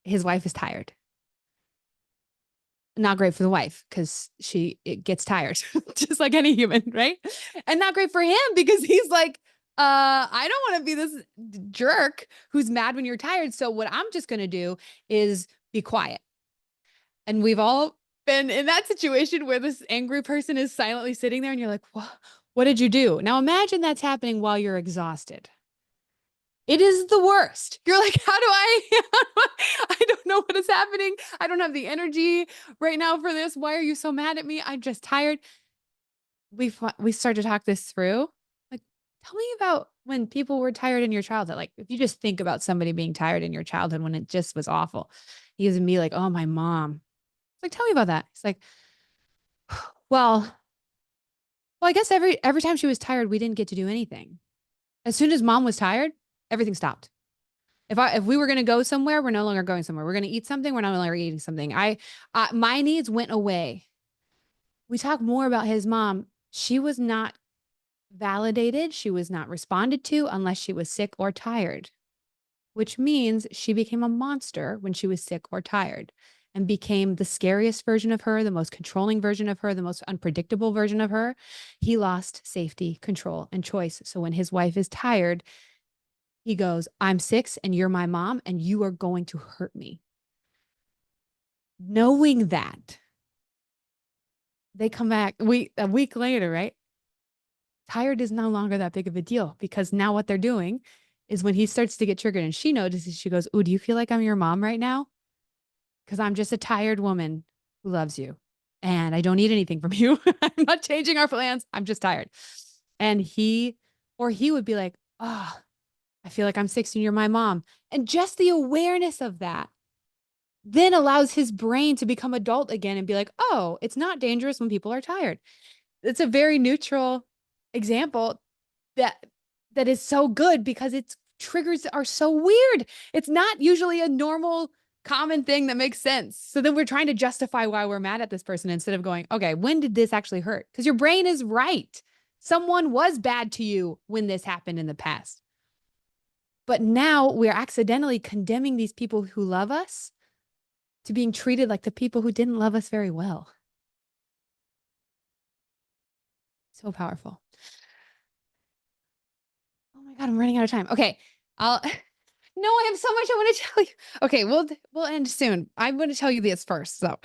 his wife is tired. Not great for the wife because it gets tired, just like any human, right? And not great for him because he's like, I don't want to be this jerk who's mad when you're tired. So what I'm just gonna do is be quiet. And we've all been in that situation where this angry person is silently sitting there and you're like, what did you do? Now imagine that's happening while you're exhausted. It is the worst. You're like, how do I, I don't know what is happening. I don't have the energy right now for this. Why are you so mad at me? I'm just tired. We start to talk this through. Like, tell me about when people were tired in your childhood. Like, if you just think about somebody being tired in your childhood when it just was awful. He was me like, oh, my mom. It's like, tell me about that. It's like, well, I guess every time she was tired, we didn't get to do anything. As soon as mom was tired, everything stopped. If we were going to go somewhere, we're no longer going somewhere. We're going to eat something. We're no longer eating something. My needs went away. We talk more about his mom. She was not validated. She was not responded to unless she was sick or tired, which means she became a monster when she was sick or tired and became the scariest version of her, the most controlling version of her, the most unpredictable version of her. He lost safety, control, and choice. So when his wife is tired, he goes, I'm 6 and you're my mom and you are going to hurt me. Knowing that, they come back a week later, right? Tired is no longer that big of a deal because now what they're doing is when he starts to get triggered and she notices, she goes, ooh, do you feel like I'm your mom right now? Because I'm just a tired woman who loves you and I don't need anything from you. I'm not changing our plans. I'm just tired. And he Or he would be like, oh, I feel like I'm 16, you're my mom. And just the awareness of that then allows his brain to become adult again and be like, oh, it's not dangerous when people are tired. It's a very neutral example that that is so good because its triggers are so weird. It's not usually a normal common thing that makes sense. So then we're trying to justify why we're mad at this person instead of going, okay, when did this actually hurt? Because your brain is right. Someone was bad to you when this happened in the past. But now we're accidentally condemning these people who love us to being treated like the people who didn't love us very well. So powerful. Oh my God, I'm running out of time. Okay. I'll no, I have so much I want to tell you. Okay, we'll end soon. I'm going to tell you this first. So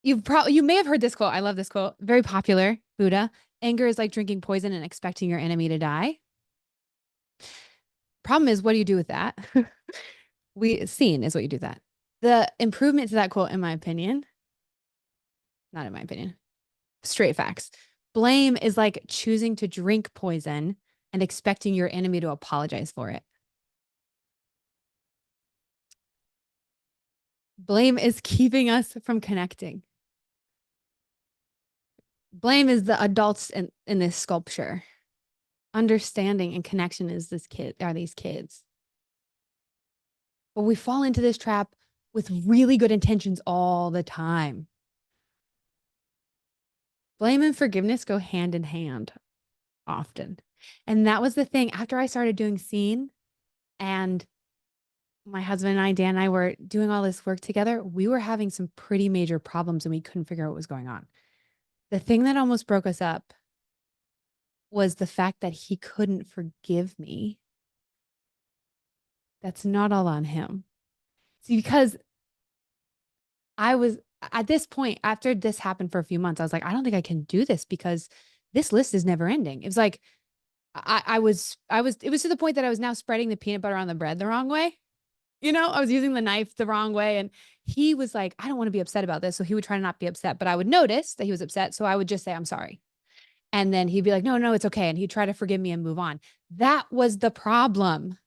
you may have heard this quote. I love this quote. Very popular. Buddha. Anger is like drinking poison and expecting your enemy to die. Problem is, what do you do with that? Seen is what you do with that. The improvement to that quote, in my opinion, not in my opinion, straight facts. Blame is like choosing to drink poison and expecting your enemy to apologize for it. Blame is keeping us from connecting. Blame is the adults in this sculpture. Understanding and connection is these kids. But we fall into this trap with really good intentions all the time. Blame and forgiveness go hand in hand often. And that was the thing after I started doing scene and my husband and I, Dan and I were doing all this work together, we were having some pretty major problems and we couldn't figure out what was going on. The thing that almost broke us up was the fact that he couldn't forgive me. That's not all on him. See, because I was at this point, after this happened for a few months, I was like, I don't think I can do this because this list is never ending. It was like, it was to the point that I was now spreading the peanut butter on the bread the wrong way. I was using the knife the wrong way. And he was like, I don't want to be upset about this. So he would try to not be upset, but I would notice that he was upset. So I would just say, I'm sorry. And then he'd be like, no, no, it's okay. And he'd try to forgive me and move on. That was the problem.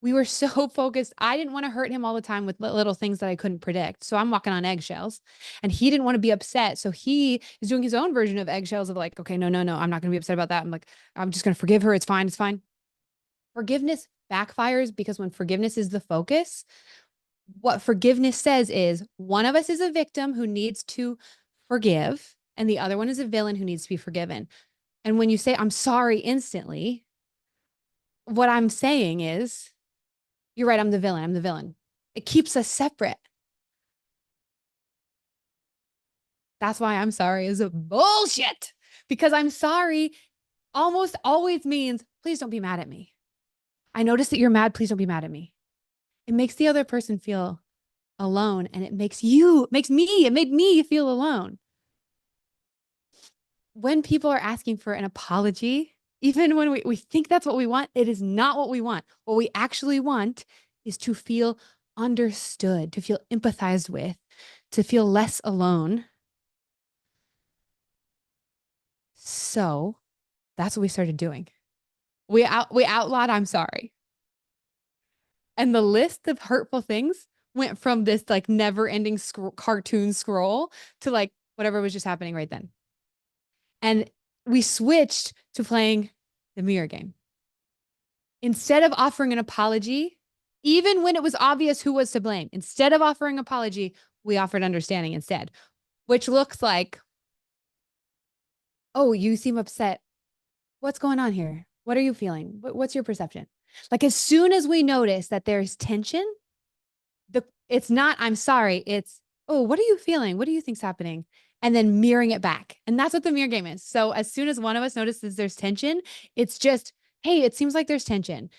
We were so focused. I didn't want to hurt him all the time with little things that I couldn't predict. So I'm walking on eggshells and he didn't want to be upset. So he is doing his own version of eggshells of like, okay, no, no, no, I'm not going to be upset about that. I'm like, I'm just going to forgive her. It's fine. It's fine. Forgiveness backfires because when forgiveness is the focus, what forgiveness says is one of us is a victim who needs to forgive and the other one is a villain who needs to be forgiven. And when you say, I'm sorry instantly, what I'm saying is, you're right, I'm the villain. I'm the villain. It keeps us separate. That's why I'm sorry is a bullshit. Because I'm sorry almost always means, please don't be mad at me. I notice that you're mad. Please don't be mad at me. It makes the other person feel alone and it made me feel alone. When people are asking for an apology, even when we think that's what we want, it is not what we want. What we actually want is to feel understood, to feel empathized with, to feel less alone. So that's what we started doing. We outlawed, I'm sorry. And the list of hurtful things went from this like never ending cartoon scroll to like whatever was just happening right then. And we switched to playing the mirror game. Instead of offering an apology, even when it was obvious who was to blame, instead of offering apology, we offered understanding instead, which looks like, oh, you seem upset. What's going on here? What are you feeling? What's your perception? Like as soon as we notice that there's tension, it's not, I'm sorry. It's, oh, what are you feeling? What do you think's happening? And then mirroring it back. And that's what the mirror game is. So as soon as one of us notices there's tension, it's just, hey, it seems like there's tension.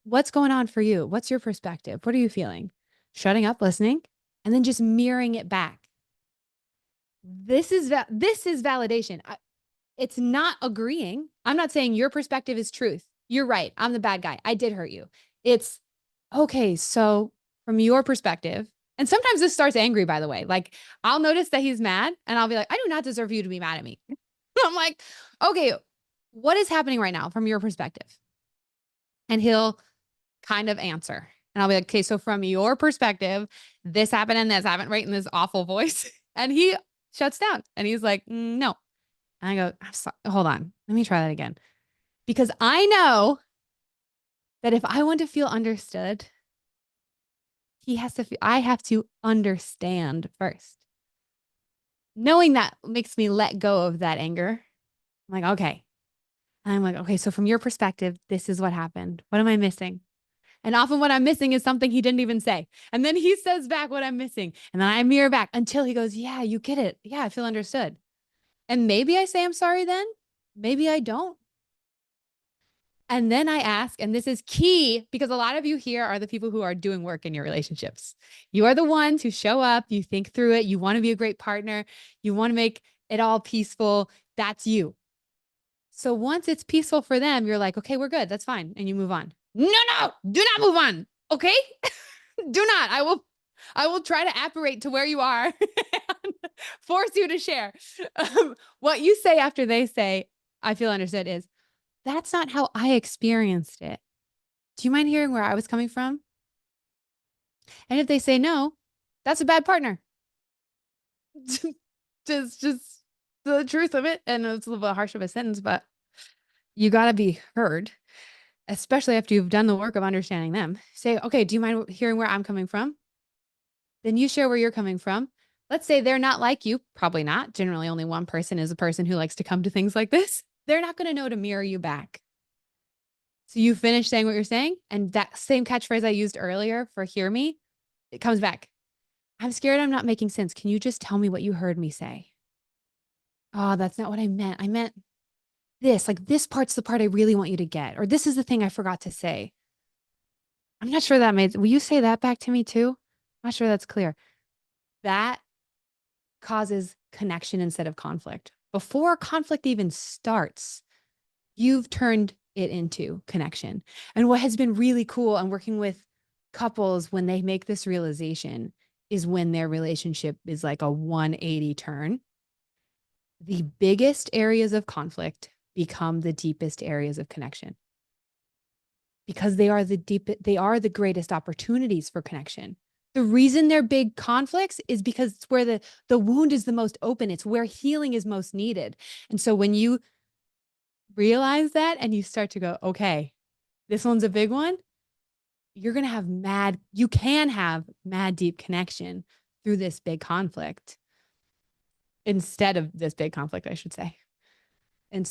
What's going on for you? What's your perspective? What are you feeling? Shutting up, listening, and then just mirroring it back. This is validation. It's not agreeing. I'm not saying your perspective is truth. You're right. I'm the bad guy. I did hurt you. It's okay. So from your perspective, and sometimes this starts angry, by the way, like I'll notice that he's mad and I'll be like, I do not deserve you to be mad at me. I'm like, okay, what is happening right now from your perspective? And he'll kind of answer. And I'll be like, okay, so from your perspective, this happened and this happened, right? In this awful voice. And he shuts down and he's like, no. And I go, I'm sorry. Hold on. Let me try that again. Because I know that if I want to feel understood, I have to understand first. Knowing that makes me let go of that anger. I'm like, okay. And I'm like, okay, so from your perspective, this is what happened. What am I missing? And often what I'm missing is something he didn't even say. And then he says back what I'm missing. And then I mirror back until he goes, yeah, you get it. Yeah, I feel understood. And maybe I say I'm sorry then. Maybe I don't. And then I ask, and this is key because a lot of you here are the people who are doing work in your relationships. You are the ones who show up, you think through it, you want to be a great partner, you want to make it all peaceful. That's you. So once it's peaceful for them, you're like, okay, we're good. That's fine. And you move on. No, no, do not move on. Okay. Do not. I will try to apparate to where you are and force you to share. What you say after they say, I feel understood is, that's not how I experienced it. Do you mind hearing where I was coming from? And if they say no, that's a bad partner. just the truth of it. And it's a little bit harsh of a sentence, but you got to be heard, especially after you've done the work of understanding them. Say, okay, do you mind hearing where I'm coming from? Then you share where you're coming from. Let's say they're not like you. Probably not. Generally, only one person is a person who likes to come to things like this. They're not going to know to mirror you back. So you finish saying what you're saying. And that same catchphrase I used earlier for hear me, it comes back. I'm scared I'm not making sense. Can you just tell me what you heard me say? Oh, that's not what I meant. I meant this. Like, this part's the part I really want you to get. Or this is the thing I forgot to say. I'm not sure that made, will you say that back to me too? I'm not sure that's clear. That causes connection instead of conflict. Before conflict even starts, you've turned it into connection. And what has been really cool on working with couples when they make this realization is when their relationship is like a 180 turn. The biggest areas of conflict become the deepest areas of connection because they are the greatest opportunities for connection. The reason they're big conflicts is because it's where the wound is the most open. It's where healing is most needed. And so when you realize that and you start to go, okay, this one's a big one, you can have mad deep connection through this big conflict instead of this big conflict, I should say. And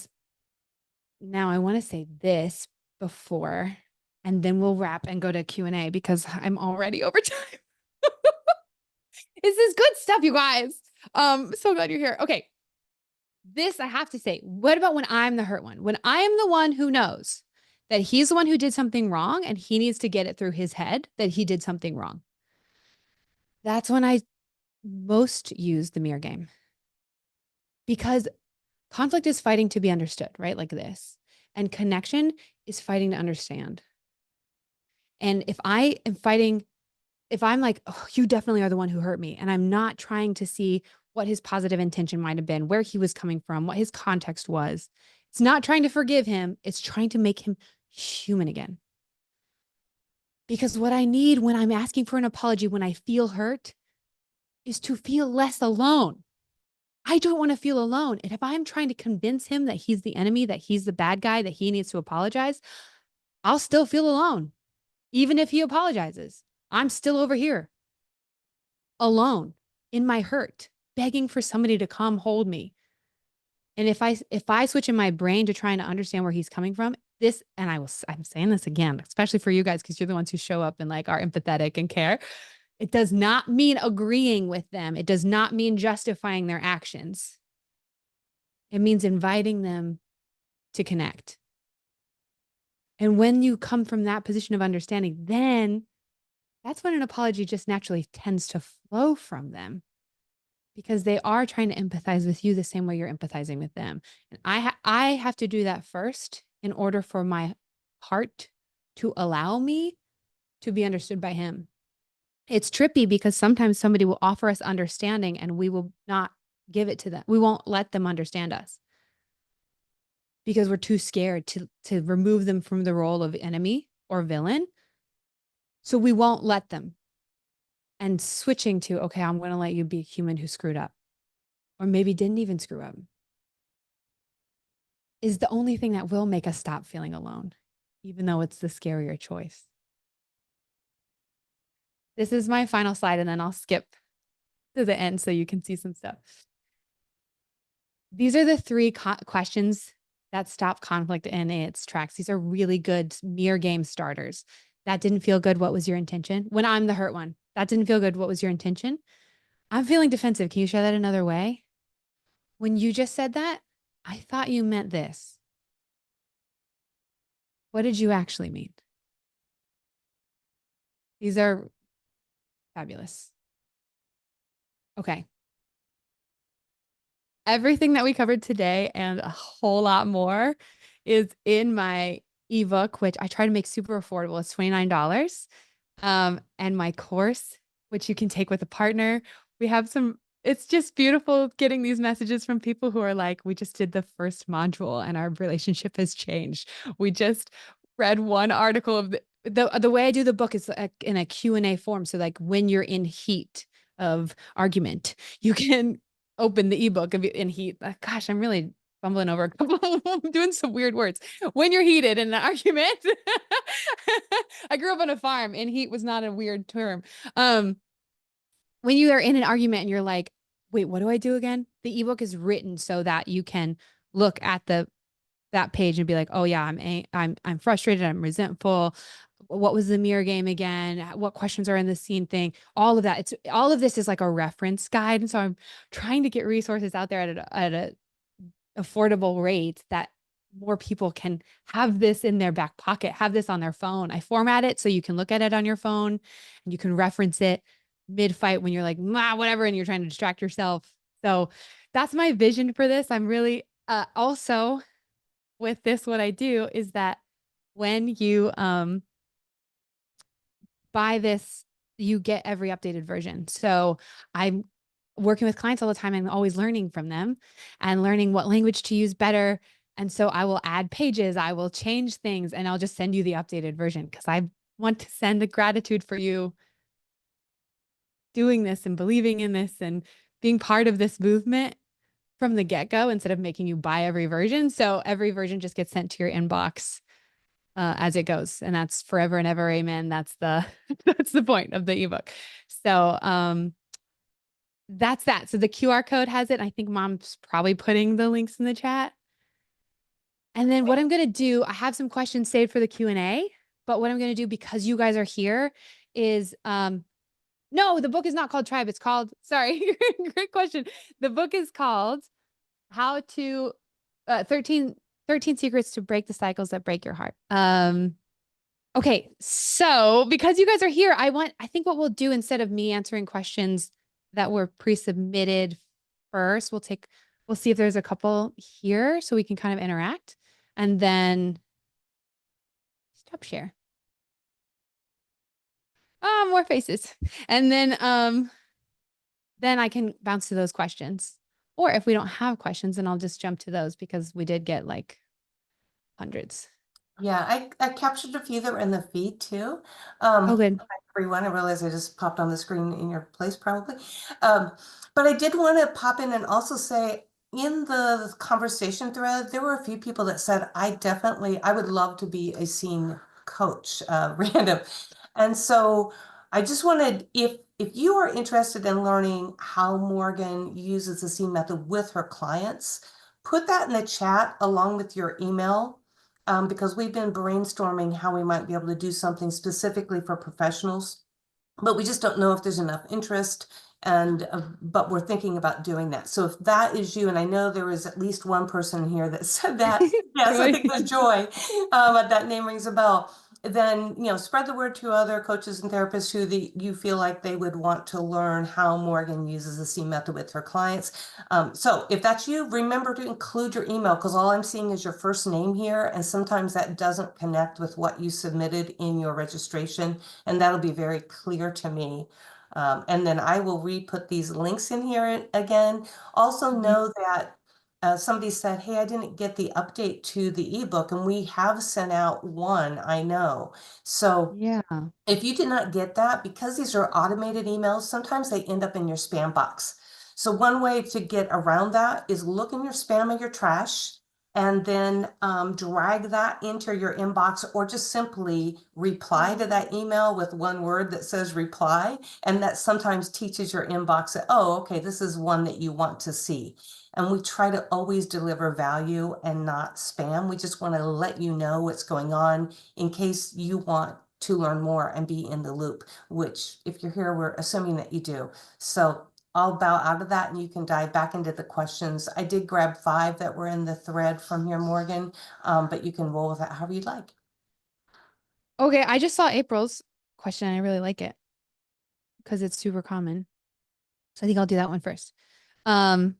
now I want to say this before, and then we'll wrap and go to Q&A because I'm already over time. This is good stuff, you guys. So glad you're here. Okay. This I have to say, what about when I'm the hurt one? When I am the one who knows that he's the one who did something wrong and he needs to get it through his head that he did something wrong. That's when I most use the mirror game. Because conflict is fighting to be understood, right? Like this. And connection is fighting to understand. And if I am fighting, if I'm like, oh, you definitely are the one who hurt me, and I'm not trying to see what his positive intention might have been, where he was coming from, what his context was, it's not trying to forgive him. It's trying to make him human again. Because what I need when I'm asking for an apology, when I feel hurt, is to feel less alone. I don't want to feel alone. And if I'm trying to convince him that he's the enemy, that he's the bad guy, that he needs to apologize, I'll still feel alone. Even if he apologizes, I'm still over here alone in my hurt, begging for somebody to come hold me. And if I switch in my brain to trying to understand where he's coming from, I'm saying this again, especially for you guys, because you're the ones who show up and like are empathetic and care. It does not mean agreeing with them. It does not mean justifying their actions. It means inviting them to connect. And when you come from that position of understanding, then that's when an apology just naturally tends to flow from them because they are trying to empathize with you the same way you're empathizing with them. And I have to do that first in order for my heart to allow me to be understood by him. It's trippy because sometimes somebody will offer us understanding and we will not give it to them. We won't let them understand us because we're too scared to remove them from the role of enemy or villain. So we won't let them. And switching to, okay, I'm going to let you be a human who screwed up or maybe didn't even screw up is the only thing that will make us stop feeling alone, even though it's the scarier choice. This is my final slide, and then I'll skip to the end so you can see some stuff. These are the three questions that stop conflict in its tracks. These are really good mirror game starters. That didn't feel good. What was your intention? When I'm the hurt one, that didn't feel good. What was your intention? I'm feeling defensive. Can you share that another way? When you just said that, I thought you meant this. What did you actually mean? These are fabulous. Okay. Everything that we covered today and a whole lot more is in my ebook, which I try to make super affordable. It's $29. And my course, which you can take with a partner. We have it's just beautiful getting these messages from people who are like, we just did the first module and our relationship has changed. We just read one article of the way I do the book is in a Q&A form. So like when you're in heat of argument, you can open the ebook in heat. Gosh, I'm really fumbling over a couple. I'm doing some weird words. When you're heated in an argument. I grew up on a farm and heat was not a weird term. When you are in an argument and you're like, wait, what do I do again? The ebook is written so that you can look at that page and be like, oh yeah, I'm frustrated, I'm resentful. What was the mirror game again? What questions are in the scene thing? All of that. All of this is like a reference guide. And so I'm trying to get resources out there at a affordable rate that more people can have this in their back pocket, have this on their phone. I format it so you can look at it on your phone and you can reference it mid-fight when you're like, whatever, and you're trying to distract yourself. So that's my vision for this. I'm really also with this, what I do is that when you buy this, you get every updated version. So I'm working with clients all the time and always learning from them and learning what language to use better. And so I will add pages, I will change things, and I'll just send you the updated version because I want to send the gratitude for you doing this and believing in this and being part of this movement from the get-go instead of making you buy every version. So every version just gets sent to your inbox as it goes. And that's forever and ever. Amen. That's the, that's the point of the ebook. So, that's that. So the QR code has it. I think mom's probably putting the links in the chat. And then what I'm going to do, I have some questions saved for the Q&A, but what I'm going to do because you guys are here is, no, the book is not called Tribe. It's called, sorry, great question. The book is called How to 13 Secrets to Break the Cycles That Break Your Heart. Okay, so because you guys are here, I think what we'll do instead of me answering questions that were pre-submitted first, we'll see if there's a couple here so we can kind of interact and then stop share. Oh, more faces. And then I can bounce to those questions. Or if we don't have questions, then I'll just jump to those because we did get like hundreds. Yeah, I captured a few that were in the feed too. Oh, good. Everyone, I realize I just popped on the screen in your place probably. But I did want to pop in and also say in the conversation thread, there were a few people that said, I would love to be a scene coach, random. And so I just wanted, if you are interested in learning how Morgan uses the scene method with her clients, put that in the chat along with your email. Because we've been brainstorming how we might be able to do something specifically for professionals, but we just don't know if there's enough interest. And but we're thinking about doing that. So if that is you, and I know there was at least one person here that said that, yes, I think it was Joy, that name rings a bell. Then spread the word to other coaches and therapists who you feel like they would want to learn how Morgan uses the C method with her clients. So if that's you, remember to include your email because all I'm seeing is your first name here, and sometimes that doesn't connect with what you submitted in your registration, and that'll be very clear to me. And then I will re-put these links in here again. Also know that somebody said, "Hey, I didn't get the update to the ebook," and we have sent out one, I know. So Yeah. if you did not get that, because these are automated emails, sometimes they end up in your spam box. So one way to get around that is look in your spam or your trash and then drag that into your inbox, or just simply reply to that email with one word that says reply. And that sometimes teaches your inbox that, oh, okay, this is one that you want to see. And we try to always deliver value and not spam. We just want to let you know what's going on in case you want to learn more and be in the loop, which if you're here, we're assuming that you do. So I'll bow out of that and you can dive back into the questions. I did grab 5 that were in the thread from here, Morgan, but you can roll with that however you'd like. Okay, I just saw April's question and I really like it because it's super common. So I think I'll do that one first. Um,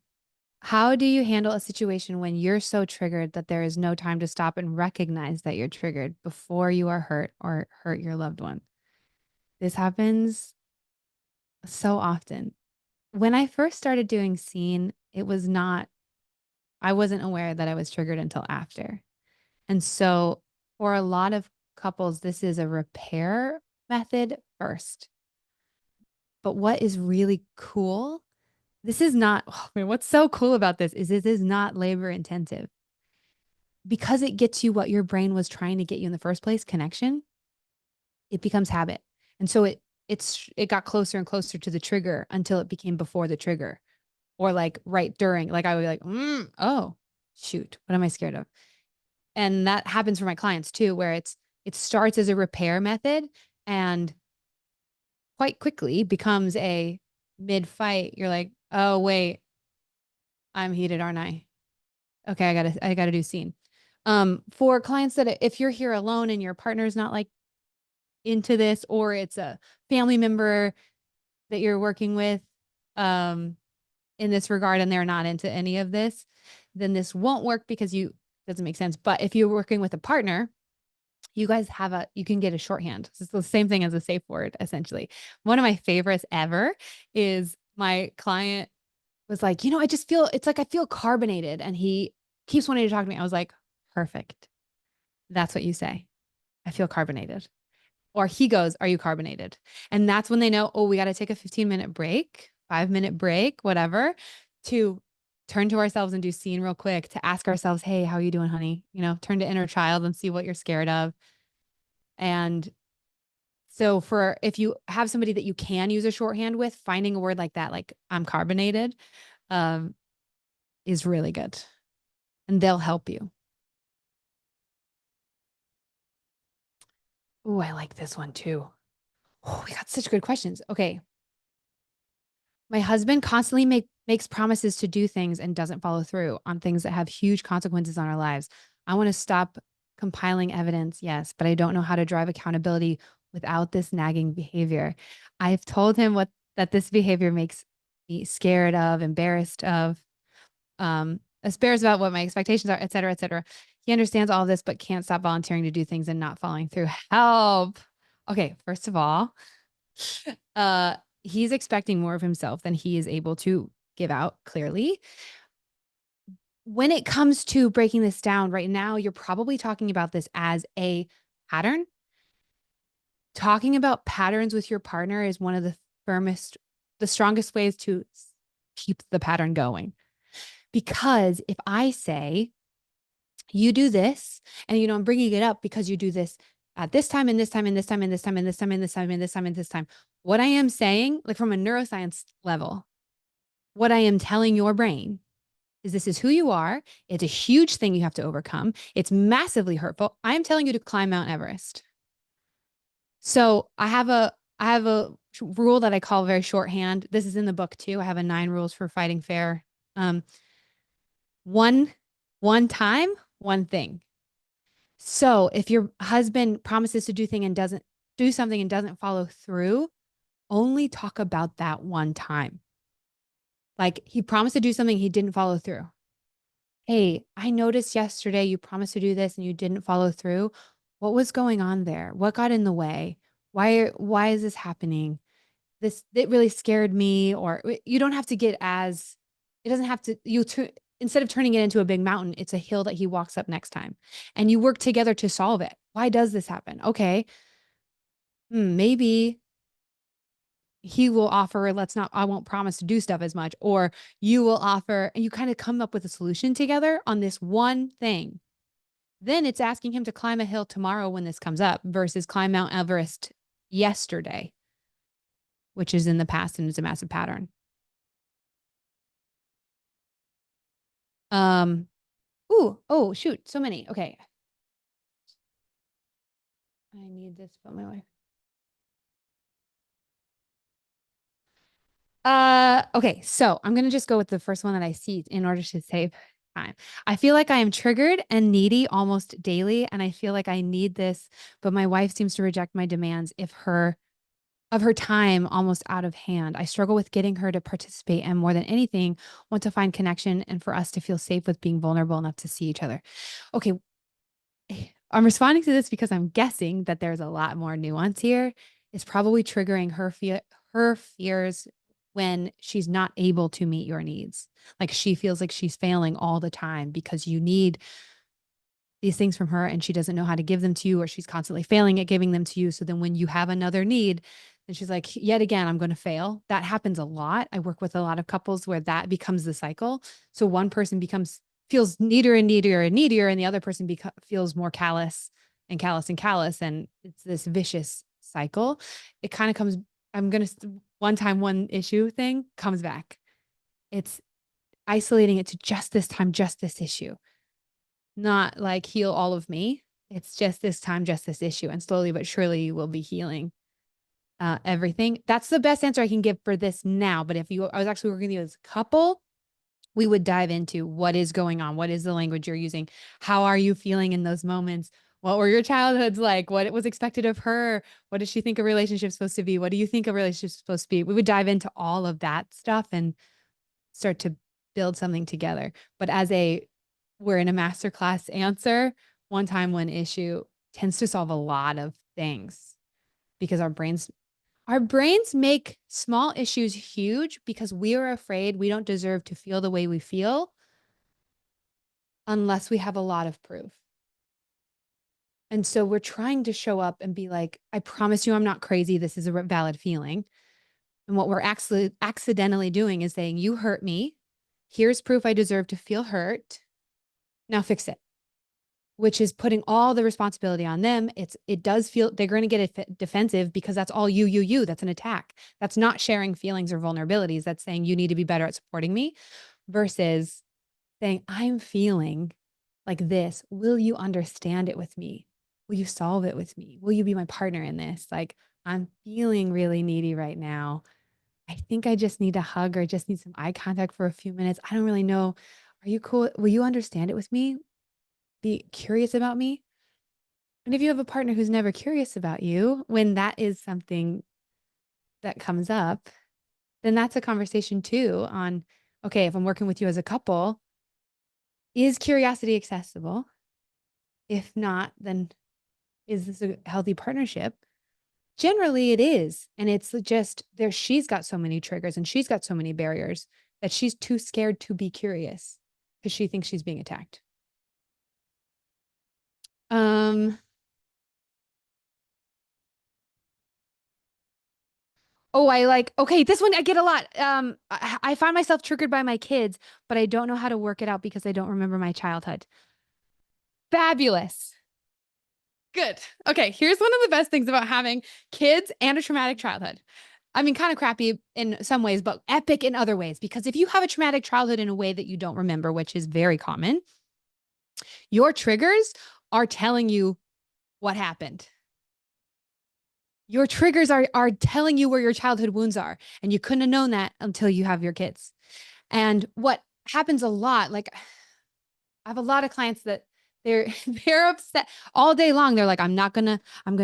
how do you handle a situation when you're so triggered that there is no time to stop and recognize that you're triggered before you are hurt or hurt your loved one? This happens so often. When I first started doing scene, it was not, I wasn't aware that I was triggered until after. And so for a lot of couples, this is a repair method first. But what is really cool, this is not, oh man, what's so cool about this is it is not labor intensive because it gets you what your brain was trying to get you in the first place, connection. It becomes habit. And so it got closer and closer to the trigger until it became before the trigger or like right during, like I would be like, oh, shoot, what am I scared of? And that happens for my clients too, where it starts as a repair method and quite quickly becomes a mid fight. You're like, oh wait, I'm heated, aren't I? Okay, I gotta do scene. For clients that if you're here alone and your partner's not like into this, or it's a family member that you're working with, um, in this regard, and they're not into any of this, then this won't work because you doesn't make sense. But if you're working with a partner, you guys have you can get a shorthand. It's the same thing as a safe word, essentially. One of my favorites ever is my client was like, I just feel, it's like I feel carbonated. And he keeps wanting to talk to me. I was like, perfect. That's what you say. I feel carbonated. Or he goes, are you carbonated? And that's when they know, oh, we got to take a 15-minute break, 5-minute break, whatever, to turn to ourselves and do scene real quick, to ask ourselves, hey, how are you doing, honey? Turn to inner child and see what you're scared of. And so for if you have somebody that you can use a shorthand with, finding a word like that, like I'm carbonated, um, is really good. And they'll help you. Oh, I like this one too. Oh, we got such good questions. Okay. My husband constantly makes promises to do things and doesn't follow through on things that have huge consequences on our lives. I want to stop compiling evidence, yes, but I don't know how to drive accountability without this nagging behavior. I've told him what that this behavior makes me scared of, embarrassed of, embarrassed about what my expectations are, et cetera, et cetera. He understands all of this, but can't stop volunteering to do things and not following through. Help. Okay, first of all, uh, he's expecting more of himself than he is able to give out clearly. When it comes to breaking this down right now, you're probably talking about this as a pattern. Talking about patterns with your partner is one of the strongest ways to keep the pattern going. Because if I say, you do this, and I'm bringing it up because you do this at this time and this time and this time and this time and this time and this time and this time and this time. What I am saying, like from a neuroscience level, what I am telling your brain is this is who you are. It's a huge thing you have to overcome. It's massively hurtful. I'm telling you to climb Mount Everest. So I have a rule that I call very shorthand. This is in the book too. I have a 9 rules for fighting fair. Um, one one time, one thing. So if your husband promises to do something and doesn't follow through, only talk about that one time. Like he promised to do something, he didn't follow through. Hey, I noticed yesterday you promised to do this and you didn't follow through. What was going on there? What got in the way? Why is this happening? It really scared me. Or you don't have to get as it doesn't have to instead of turning it into a big mountain, it's a hill that he walks up next time. And you work together to solve it. Why does this happen? Okay. Maybe he will offer, let's not, I won't promise to do stuff as much, or you will offer, and you kind of come up with a solution together on this one thing. Then it's asking him to climb a hill tomorrow when this comes up versus climb Mount Everest yesterday, which is in the past and is a massive pattern. Um, oh, shoot, so many. Okay. I need this for my wife. Okay, so I'm gonna just go with the first one that I see in order to save time. I feel like I am triggered and needy almost daily, and I feel like I need this, but my wife seems to reject my demands if her of her time almost out of hand. I struggle with getting her to participate and more than anything, want to find connection and for us to feel safe with being vulnerable enough to see each other. Okay, I'm responding to this because I'm guessing that there's a lot more nuance here. It's probably triggering her fears when she's not able to meet your needs. Like she feels like she's failing all the time because you need these things from her and she doesn't know how to give them to you, or she's constantly failing at giving them to you. So then when you have another need, then she's like, yet again, I'm going to fail. That happens a lot. I work with a lot of couples where that becomes the cycle. So one person feels needier and needier and needier, and the other person feels more callous and callous and callous. And it's this vicious cycle. It kind of comes, I'm going to, one time, one issue thing comes back. It's isolating it to just this time, just this issue, not like heal all of me. It's just this time, just this issue. And slowly but surely you will be healing everything. That's the best answer I can give for this now. But I was actually working with you as a couple, we would dive into what is going on. What is the language you're using? How are you feeling in those moments? What were your childhoods like? What was expected of her? What does she think a relationship's supposed to be? What do you think a relationship's supposed to be? We would dive into all of that stuff and start to build something together. But we're in a masterclass answer, one time, one issue tends to solve a lot of things because our brains make small issues huge because we are afraid we don't deserve to feel the way we feel unless we have a lot of proof. And so we're trying to show up and be like, I promise you I'm not crazy. This is a valid feeling. And what we're actually accidentally doing is saying, you hurt me. Here's proof I deserve to feel hurt. Now fix it, which is putting all the responsibility on them. It does feel they're going to get defensive because that's all you. That's an attack. That's not sharing feelings or vulnerabilities. That's saying you need to be better at supporting me versus saying, I'm feeling like this. Will you understand it with me? Will you solve it with me? Will you be my partner in this? Like, I'm feeling really needy right now. I think I just need a hug or just need some eye contact for a few minutes. I don't really know. Are you cool? Will you understand it with me? Be curious about me? And if you have a partner who's never curious about you, when that is something that comes up, then that's a conversation too on, okay, if I'm working with you as a couple, is curiosity accessible? If not, then is this a healthy partnership? Generally, it is. And it's just there, she's got so many triggers and she's got so many barriers that she's too scared to be curious because she thinks she's being attacked. Um, oh, okay, this one I get a lot. I find myself triggered by my kids, but I don't know how to work it out because I don't remember my childhood. Fabulous. Good. Okay, here's one of the best things about having kids and a traumatic childhood. I mean, kind of crappy in some ways, but epic in other ways. Because if you have a traumatic childhood in a way that you don't remember, which is very common, your triggers are telling you what happened. Your triggers are telling you where your childhood wounds are. And you couldn't have known that until you have your kids. And what happens a lot, like I have a lot of clients that they're they're upset all day long. They're like, I'm gonna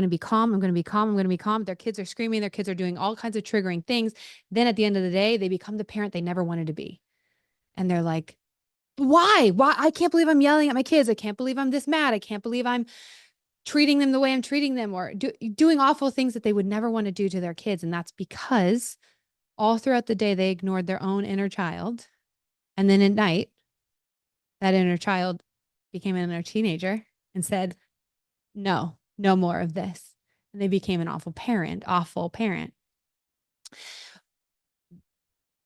be calm. I'm gonna be calm. I'm gonna be calm. Their kids are screaming, their kids are doing all kinds of triggering things. Then at the end of the day, they become the parent they never wanted to be. And they're like, why? Why? I can't believe I'm yelling at my kids. I can't believe I'm this mad. I can't believe I'm treating them the way I'm treating them, or doing awful things that they would never want to do to their kids. And that's because all throughout the day, they ignored their own inner child. And then at night, That inner child became an inner teenager and said, no, no more of this. And they became an awful parent, awful parent.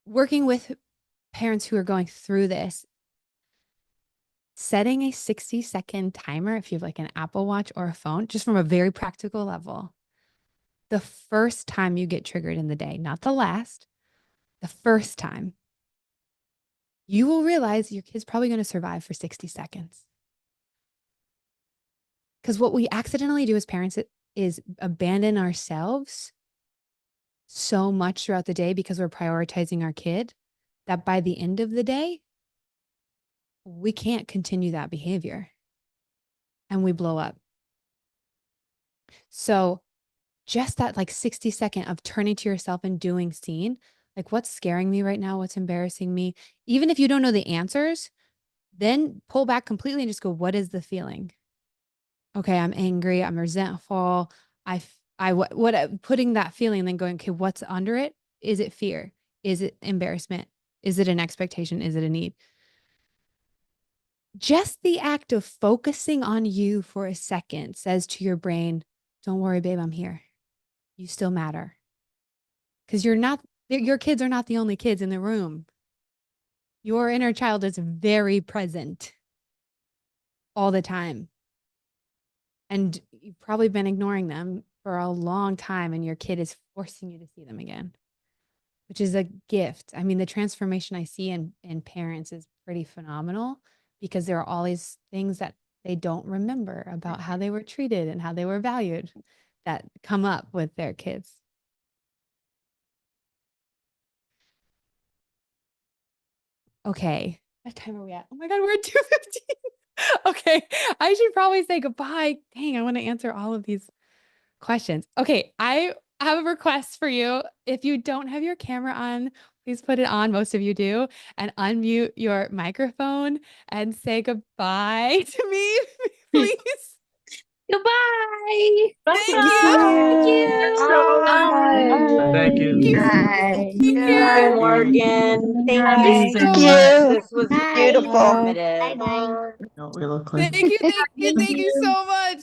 Working with parents who are going through this, setting a 60-second timer, if you have like an Apple Watch or a phone, just from a very practical level, the first time you get triggered in the day, not the last, the first time, you will realize your kid's probably going to survive for 60 seconds. Because what we accidentally do as parents is abandon ourselves so much throughout the day because we're prioritizing our kid that by the end of the day, we can't continue that behavior and we blow up. So just that like 60-second of turning to yourself and doing scene, like what's scaring me right now, what's embarrassing me, even if you don't know the answers, then pull back completely and just go, what is the feeling? Okay, I'm angry, I'm resentful. Putting that feeling and then going, okay, what's under it? Is it fear? Is it embarrassment? Is it an expectation? Is it a need? Just the act of focusing on you for a second says to your brain, don't worry, babe, I'm here. You still matter. Because your kids are not the only kids in the room. Your inner child is very present all the time. And you've probably been ignoring them for a long time, and your kid is forcing you to see them again, which is a gift. I mean, the transformation I see in parents is pretty phenomenal because there are all these things that they don't remember about how they were treated and how they were valued that come up with their kids. Okay. What time are we at? Oh my God, we're at 2:15. Okay. I should probably say goodbye. Dang, I want to answer all of these questions. Okay. I have a request for you. If you don't have your camera on, please put it on. Most of you do. And unmute your microphone and say goodbye to me, please. Goodbye. Thank Thank you. Thank you you. so much. Thank Thank you. you. Bye. Thank Thank you, you. Morgan. Thank you Thank you so so Bye. Amazing. much. much. This was Bye. beautiful. Bye Informative. bye. No, we look like. Thank you. Thank you. Thank Thank you you. so much.